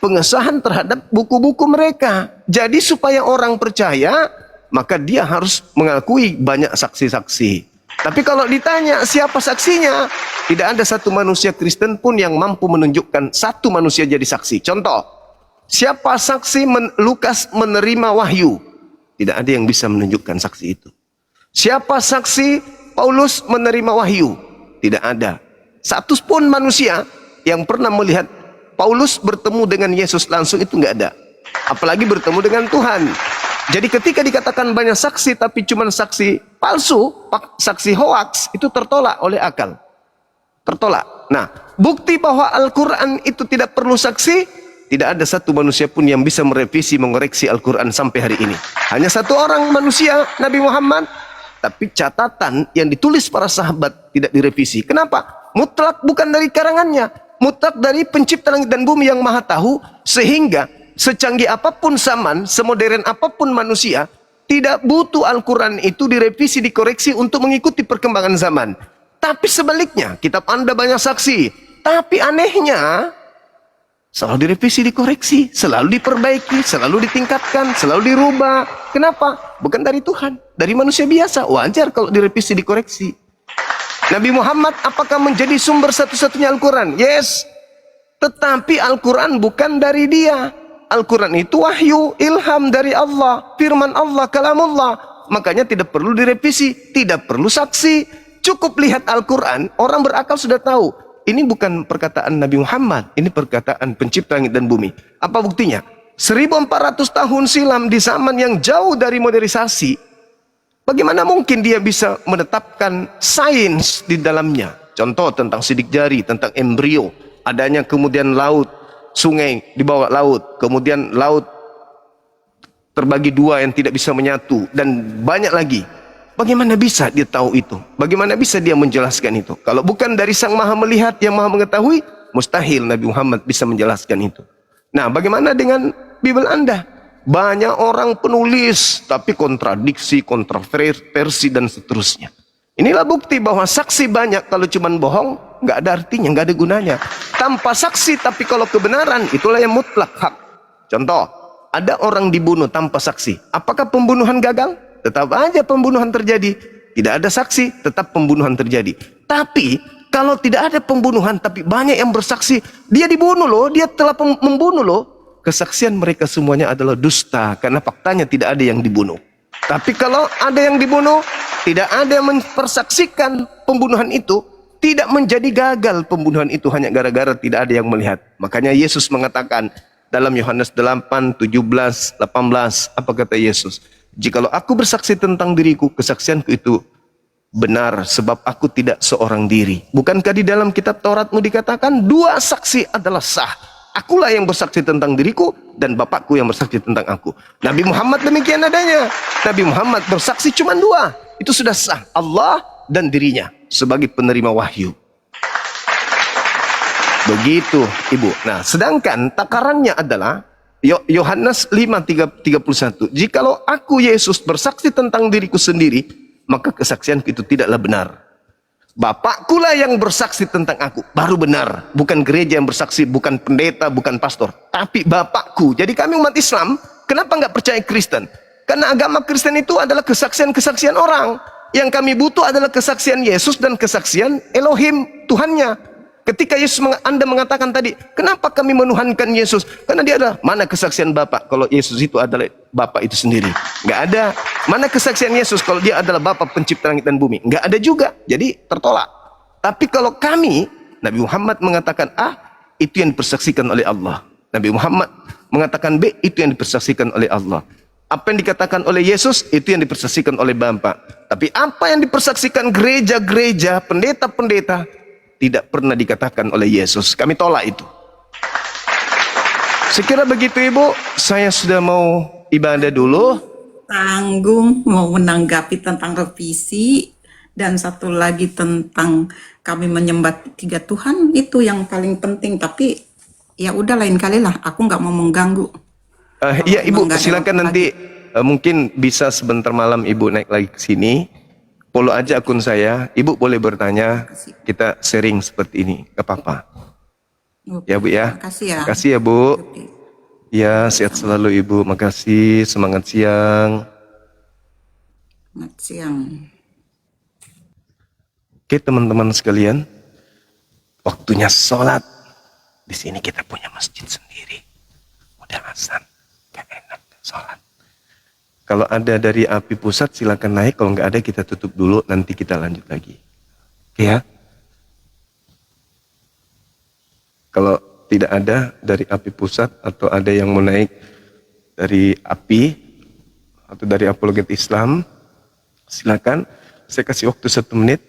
pengesahan terhadap buku-buku mereka. Jadi supaya orang percaya, maka dia harus mengakui banyak saksi-saksi. Tapi kalau ditanya siapa saksinya, tidak ada satu manusia Kristen pun yang mampu menunjukkan satu manusia jadi saksi. Contoh, siapa saksi Lukas menerima wahyu? Tidak ada yang bisa menunjukkan saksi itu. Siapa saksi Paulus menerima wahyu? Tidak ada. Satu pun manusia yang pernah melihat Paulus bertemu dengan Yesus langsung itu nggak ada. Apalagi bertemu dengan Tuhan. Jadi ketika dikatakan banyak saksi tapi cuma saksi palsu, saksi hoaks, itu tertolak oleh akal. Tertolak. Nah, bukti bahwa Al-Quran itu tidak perlu saksi, tidak ada satu manusia pun yang bisa merevisi, mengoreksi Al-Quran sampai hari ini. Hanya satu orang manusia, Nabi Muhammad, tapi catatan yang ditulis para sahabat tidak direvisi. Kenapa? Mutlak bukan dari karangannya, mutlak dari Pencipta langit dan bumi yang maha tahu, sehingga secanggih apapun zaman, semodern apapun manusia, tidak butuh Al-Quran itu direvisi, dikoreksi untuk mengikuti perkembangan zaman. Tapi sebaliknya, kitab Anda banyak saksi, tapi anehnya selalu direvisi, dikoreksi, selalu diperbaiki, selalu ditingkatkan, selalu dirubah. Kenapa? Bukan dari Tuhan, dari manusia biasa. Wajar kalau direvisi, dikoreksi. Nabi Muhammad apakah menjadi sumber satu-satunya Al-Quran? Yes. Tetapi Al-Quran bukan dari dia. Al-Quran itu wahyu, ilham dari Allah, firman Allah, kalamullah. Makanya tidak perlu direvisi, tidak perlu saksi. Cukup lihat Al-Quran, orang berakal sudah tahu. Ini bukan perkataan Nabi Muhammad, ini perkataan pencipta langit dan bumi. Apa buktinya? 1400 tahun silam di zaman yang jauh dari modernisasi, bagaimana mungkin dia bisa menetapkan sains di dalamnya? Contoh tentang sidik jari, tentang embrio, adanya kemudian laut, sungai di bawah laut, kemudian laut terbagi dua yang tidak bisa menyatu, dan banyak lagi. Bagaimana bisa dia tahu itu? Bagaimana bisa dia menjelaskan itu? Kalau bukan dari Sang Maha Melihat yang Maha Mengetahui, mustahil Nabi Muhammad bisa menjelaskan itu. Nah, bagaimana dengan Bible Anda? Banyak orang penulis, tapi kontradiksi, kontroversi, dan seterusnya. Inilah bukti bahwa saksi banyak, kalau cuma bohong, nggak ada artinya, nggak ada gunanya. Tanpa saksi, tapi kalau kebenaran, itulah yang mutlak hak. Contoh, ada orang dibunuh tanpa saksi. Apakah pembunuhan gagal? Tetap aja pembunuhan terjadi. Tidak ada saksi, tetap pembunuhan terjadi. Tapi kalau tidak ada pembunuhan tapi banyak yang bersaksi, dia dibunuh loh, dia telah membunuh loh. Kesaksian mereka semuanya adalah dusta karena faktanya tidak ada yang dibunuh. Tapi kalau ada yang dibunuh, tidak ada yang mempersaksikan pembunuhan itu, tidak menjadi gagal pembunuhan itu hanya gara-gara tidak ada yang melihat. Makanya Yesus mengatakan dalam Yohanes 8, 17, 18, apa kata Yesus? Jikalau aku bersaksi tentang diriku, kesaksianku itu benar, sebab aku tidak seorang diri. Bukankah di dalam kitab Tauratmu dikatakan 2 saksi adalah sah? Akulah yang bersaksi tentang diriku dan Bapakku yang bersaksi tentang aku. Nabi Muhammad demikian adanya. Nabi Muhammad bersaksi cuma 2. Itu sudah sah, Allah dan dirinya sebagai penerima wahyu. Begitu, Ibu. Nah, sedangkan takarannya adalah Yohanes 5:31. Jikalau aku Yesus bersaksi tentang diriku sendiri, maka kesaksianku itu tidaklah benar. Bapakku lah yang bersaksi tentang aku, baru benar. Bukan gereja yang bersaksi, bukan pendeta, bukan pastor, tapi Bapakku. Jadi kami umat Islam, kenapa nggak percaya Kristen? Karena agama Kristen itu adalah kesaksian-kesaksian orang. Yang kami butuh adalah kesaksian Yesus dan kesaksian Elohim, Tuhannya. Ketika Anda mengatakan tadi, kenapa kami menuhankan Yesus? Karena dia adalah, mana kesaksian Bapa kalau Yesus itu adalah Bapa itu sendiri? Nggak ada. Mana kesaksian Yesus kalau dia adalah Bapa pencipta langit dan bumi? Nggak ada juga. Jadi tertolak. Tapi kalau kami, Nabi Muhammad mengatakan A, itu yang dipersaksikan oleh Allah. Nabi Muhammad mengatakan B, itu yang dipersaksikan oleh Allah. Apa yang dikatakan oleh Yesus, itu yang dipersaksikan oleh Bapa. Tapi apa yang dipersaksikan gereja-gereja, pendeta-pendeta, tidak pernah dikatakan oleh Yesus. Kami tolak itu. Sekira begitu Ibu, saya sudah mau ibadah dulu. Tanggung mau menanggapi tentang revisi, dan satu lagi tentang kami menyembah 3 Tuhan, itu yang paling penting. Tapi ya udah, lain kali lah, aku nggak mau mengganggu. Iya Ibu, silakan nanti mungkin bisa sebentar malam Ibu naik lagi ke sini. Follow aja akun saya, Ibu boleh bertanya, kita sharing seperti ini, gak apa-apa. Ya Bu ya. Makasih ya. Makasih ya Bu. Ya, sehat selalu Ibu, makasih, semangat siang. Selamat siang. Oke teman-teman sekalian, waktunya sholat. Di sini kita punya masjid sendiri. Udah azan, gak enak sholat. Kalau ada dari API pusat silakan naik, kalau nggak ada kita tutup dulu, nanti kita lanjut lagi. Oke ya? Kalau tidak ada dari API pusat atau ada yang mau naik dari API atau dari Apologet Islam, silakan. Saya kasih waktu 1 menit.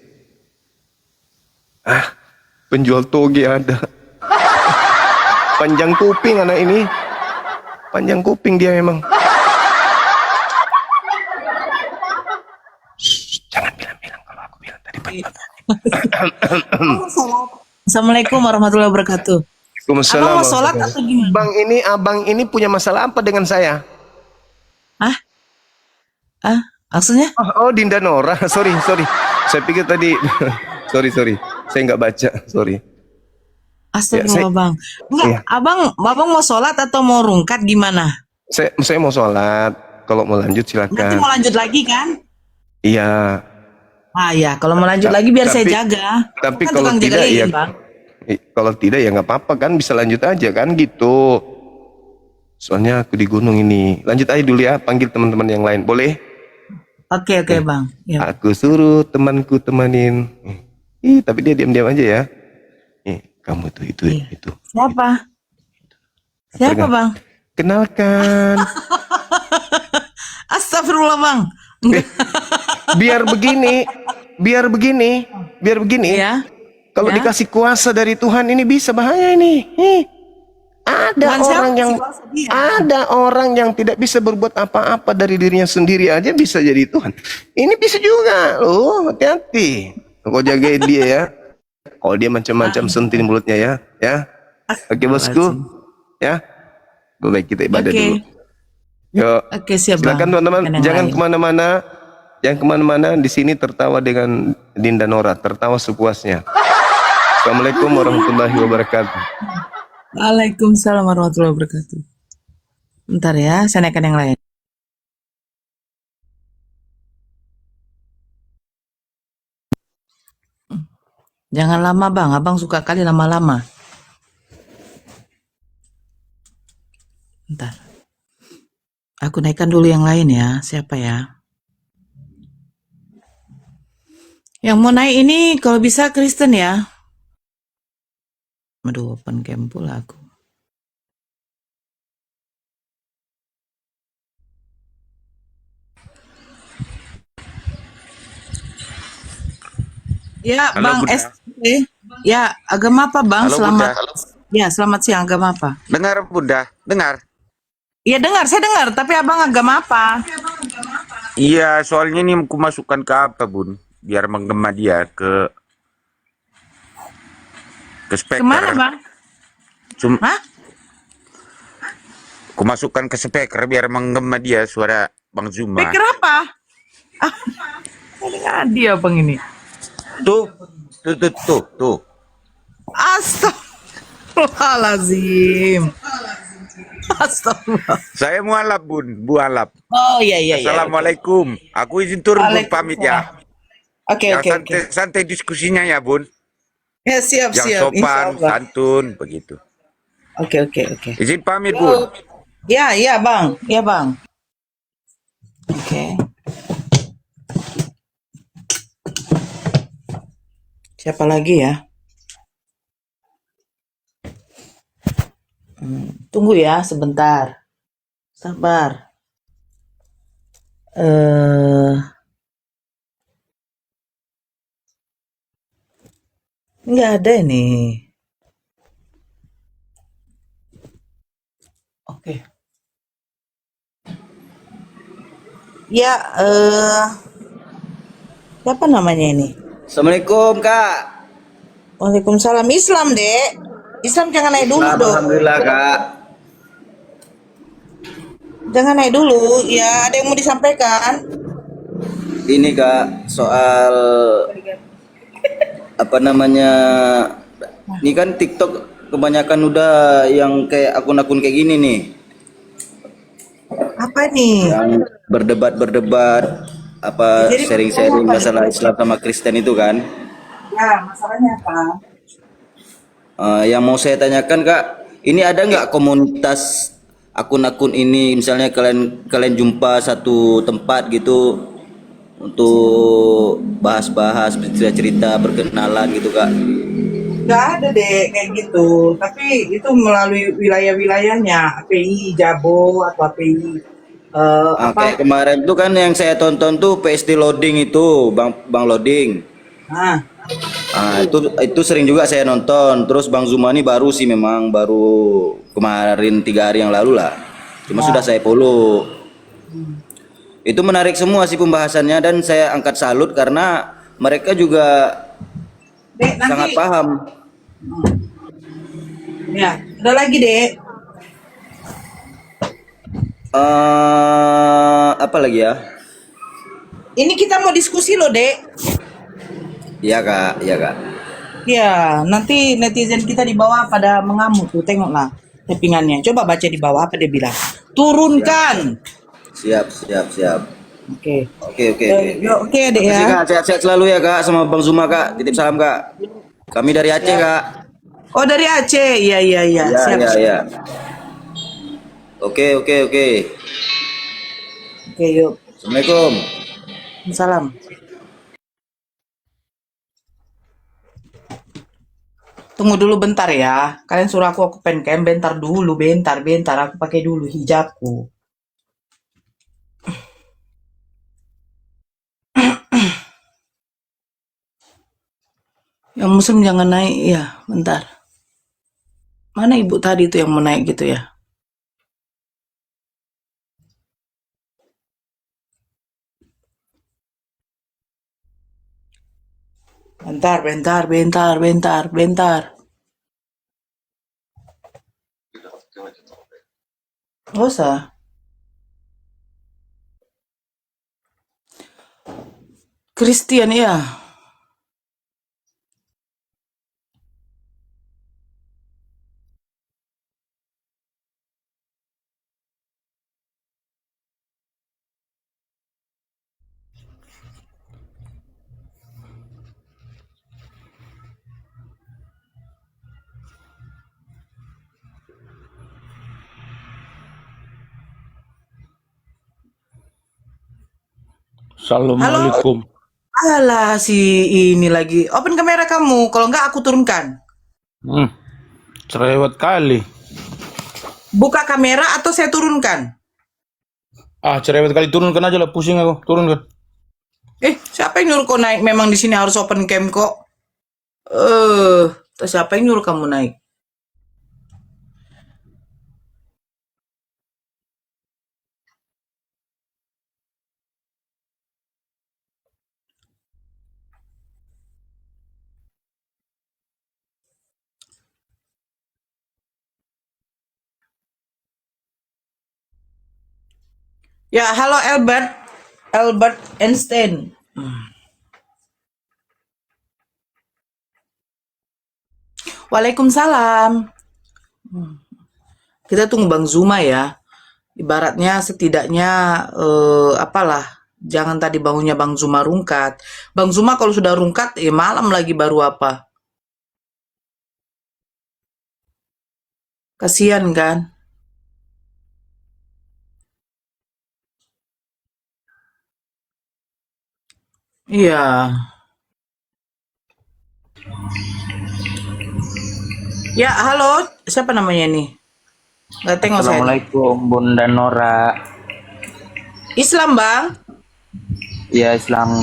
Penjual toge ada. Panjang kuping anak ini. Panjang kuping dia memang. Assalamualaikum warahmatullahi wabarakatuh. Waalaikumsalam. Abang mau sholat atau gimana? Abang ini punya masalah apa dengan saya? Maksudnya? Oh, Dinda Nora. Sorry. Saya pikir tadi. sorry. Saya nggak baca. Sorry. Astagfirullah bang. Enggak, Iya. abang mau sholat atau mau rungkat gimana? Saya mau sholat. Kalau mau lanjut silakan. Nanti mau lanjut lagi kan? Iya. Ya, kalau mau lanjut lagi biar saya jaga. Tapi Kan kalau tukang jaga tidak lilin, ya, bang. kalau tidak ya nggak apa-apa kan, bisa lanjut aja kan gitu. Soalnya aku di gunung ini. Lanjut aja dulu ya, panggil teman-teman yang lain. Boleh? Oke, Bang. Ya. Aku suruh temanku temenin. Tapi dia diam-diam aja ya. Kamu tuh itu. Siapa? Siapa, Bang? Kenalkan. Astagfirullah, Bang. Biar begini. Ya. Kalau dikasih kuasa dari Tuhan ini bisa bahaya ini. Ada orang yang tidak bisa berbuat apa-apa dari dirinya sendiri aja bisa jadi Tuhan. Ini bisa juga loh, hati-hati. Kau jagain dia ya. Kalau dia macam-macam sentil mulutnya ya. Oke bosku, ya. Baik kita ibadah dulu. Yuk. Oke, siap, Bang. Silakan teman-teman, jangan lain. kemana-mana. Jangan kemana-mana. Di sini tertawa dengan Dinda Nora, tertawa sepuasnya. Assalamualaikum warahmatullahi wabarakatuh. Waalaikumsalam warahmatullahi wabarakatuh. Bentar ya, saya naikkan yang lain. Jangan lama, Bang. Abang suka kali lama-lama. Bentar. Aku naikkan dulu yang lain ya. Siapa ya? Yang mau naik ini kalau bisa Kristen ya. Aduh, open cam pula aku. Ya, Halo, Bang Bunda. ST. Ya, agama apa, Bang? Halo, Selamat. Bunda. Ya, selamat siang. Agama apa? Dengar, Bunda. Dengar. Iya, dengar. Saya dengar. Tapi Abang agama apa? Iya, soalnya ini aku masukkan ke apa, Bun? Biar menggema dia ke speaker. Kemana, Bang? Hah? Aku masukkan ke speaker biar menggema dia suara Bang Zuma. Pikir apa? Dengan dia, Bang ini. Tuh. Astagfirullahaladzim. Astagfirullah. Saya mualaf, Bun. Bualaf. Oh, iya. Assalamualaikum. Aku izin turun, Bun, pamit ya. Oke. Santai diskusinya ya, Bun. Ya, siap. Yang sopan, Insyaallah. santun, begitu. Oke. Izin pamit, Bun. Ya, Bang. Ya, Bang. Oke. Siapa lagi ya? Tunggu ya sebentar. Sabar. Nggak ada nih. Oke. Ya, siapa namanya ini? Assalamualaikum, Kak. Waalaikumsalam. Islam, Dek. Islam jangan naik dulu dong. Alhamdulillah, Kak. Jangan naik dulu. Ya, ada yang mau disampaikan? Ini, Kak, soal apa namanya? Ini kan TikTok kebanyakan udah yang kayak akun-akun kayak gini nih. Apa nih? Yang berdebat apa Jadi, sharing-sharing apa? masalah Islam sama Kristen itu kan. Ya, masalahnya apa? Yang mau saya tanyakan, Kak, ini ada nggak komunitas akun-akun ini, misalnya kalian jumpa satu tempat gitu untuk bahas-bahas cerita-cerita perkenalan gitu, Kak? Nggak ada deh kayak gitu. Tapi itu melalui wilayah-wilayahnya, API Jabo atau API Kayak kemarin tuh kan yang saya tonton tuh PST Loading itu, Bang Loading. Nah, Itu sering juga saya nonton. Terus Bang Zuma ini baru sih, memang baru kemarin 3 hari yang lalu lah. Cuma sudah saya follow. Itu menarik semua sih pembahasannya, dan saya angkat salut karena mereka juga sangat paham. ya, ada lagi, Dek. Apa lagi ya? Ini kita mau diskusi loh, Dek. Iya, Kak. Ya, nanti netizen kita di bawah pada mengamuk tuh, tengoklah tappingannya. Coba baca di bawah apa dia bilang. Turunkan. Siap. Oke. Oke. Oke, Dek ya. Makasih, Kak. Sehat-sehat selalu ya, Kak, sama Bang Zuma, Kak. Titip salam, Kak. Kami dari Aceh, Kak. Oh, dari Aceh. Iya. Siap. Iya. Oke. Oke, yuk. Assalamualaikum. Salam. Tunggu dulu bentar ya. Kalian suruh aku open cam bentar dulu, bentar. Aku pakai dulu hijabku. Yang muslim jangan naik ya, bentar. Mana ibu tadi tuh yang mau naik gitu ya? Bentar. Nggak usah. Christian ya. Assalamualaikum. Alah si ini lagi. Open kamera kamu. Kalau enggak aku turunkan. Cerewet kali. Buka kamera atau saya turunkan? Cerewet kali, turunkan aja lah, pusing aku. Turunkan. Siapa yang nyuruh kau naik? Memang di sini harus open cam kok. Terus siapa yang nyuruh kamu naik? Ya, halo Albert Einstein. Waalaikumsalam. Kita tunggu Bang Zuma ya. Ibaratnya setidaknya apalah, jangan tadi bangunnya Bang Zuma rungkat. Bang Zuma kalau sudah rungkat, malam lagi baru apa? Kasian kan? Iya. Ya, halo. Siapa namanya nih? Nggak tengok saya. Assalamualaikum Bunda Nora. Islam, Bang? Ya Islam.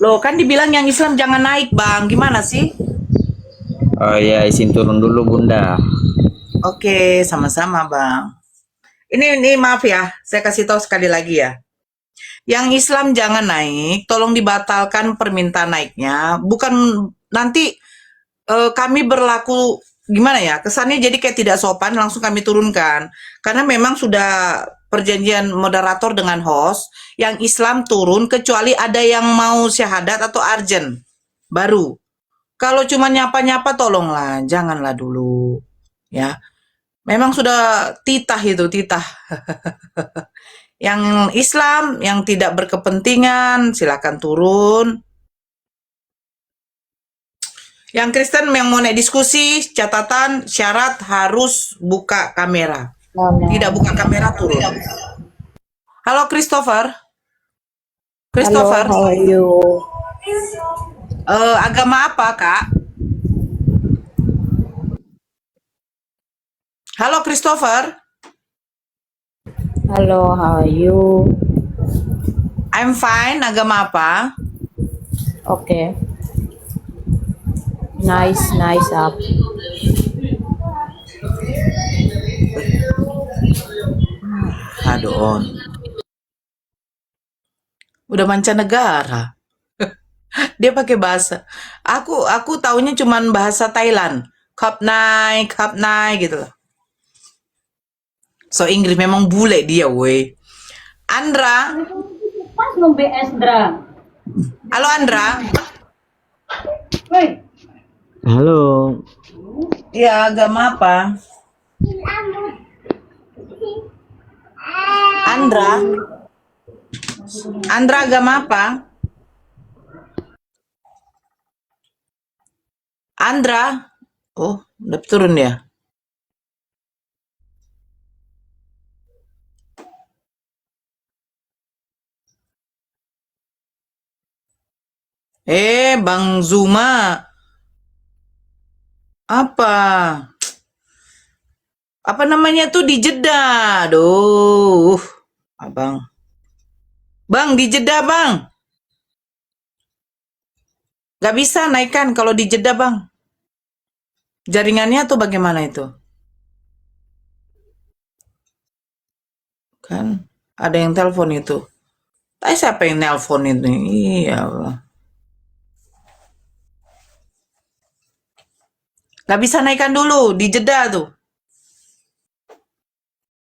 Loh, kan dibilang yang Islam jangan naik, Bang. Gimana sih? Oh ya, izin turun dulu Bunda. Oke, sama-sama, Bang. Ini maaf ya, saya kasih tahu sekali lagi ya. Yang Islam jangan naik, tolong dibatalkan permintaan naiknya. Bukan nanti kami berlaku gimana ya, kesannya jadi kayak tidak sopan, langsung kami turunkan. Karena memang sudah perjanjian moderator dengan host, yang Islam turun kecuali ada yang mau syahadat atau arjen. Baru. Kalau cuma nyapa-nyapa tolonglah, janganlah dulu. Ya. Memang sudah titah itu, titah. Yang Islam, yang tidak berkepentingan, silakan turun. Yang Kristen yang mau naik diskusi, catatan, syarat harus buka kamera. Tidak buka kamera, turun. Halo Christopher. Christopher. Hello, how are you? Agama apa, Kak? Halo Christopher. Hello, how are you? I'm fine. Agama apa? Okay. Nice up. Aduh, on. Udah mancanegara. Dia pakai bahasa. Aku taunya cuman bahasa Thailand. Kap nai gitu loh. So Inggris memang bule dia, weh. Andra. Pas mau BS Dra. Halo Andra. Halo. Iya, agama apa? Andra. Andra agama apa? Andra. Oh, udah turun ya. Bang Zuma. Apa namanya tuh di Jeddah. Aduh. Abang. Bang, di Jeddah, Bang. Gak bisa naikkan kalau di Jeddah, Bang. Jaringannya tuh bagaimana itu? Kan ada yang telepon itu. Tapi siapa yang nelpon itu? Iya Allah. Gak bisa naikkan dulu di Jeddah tuh.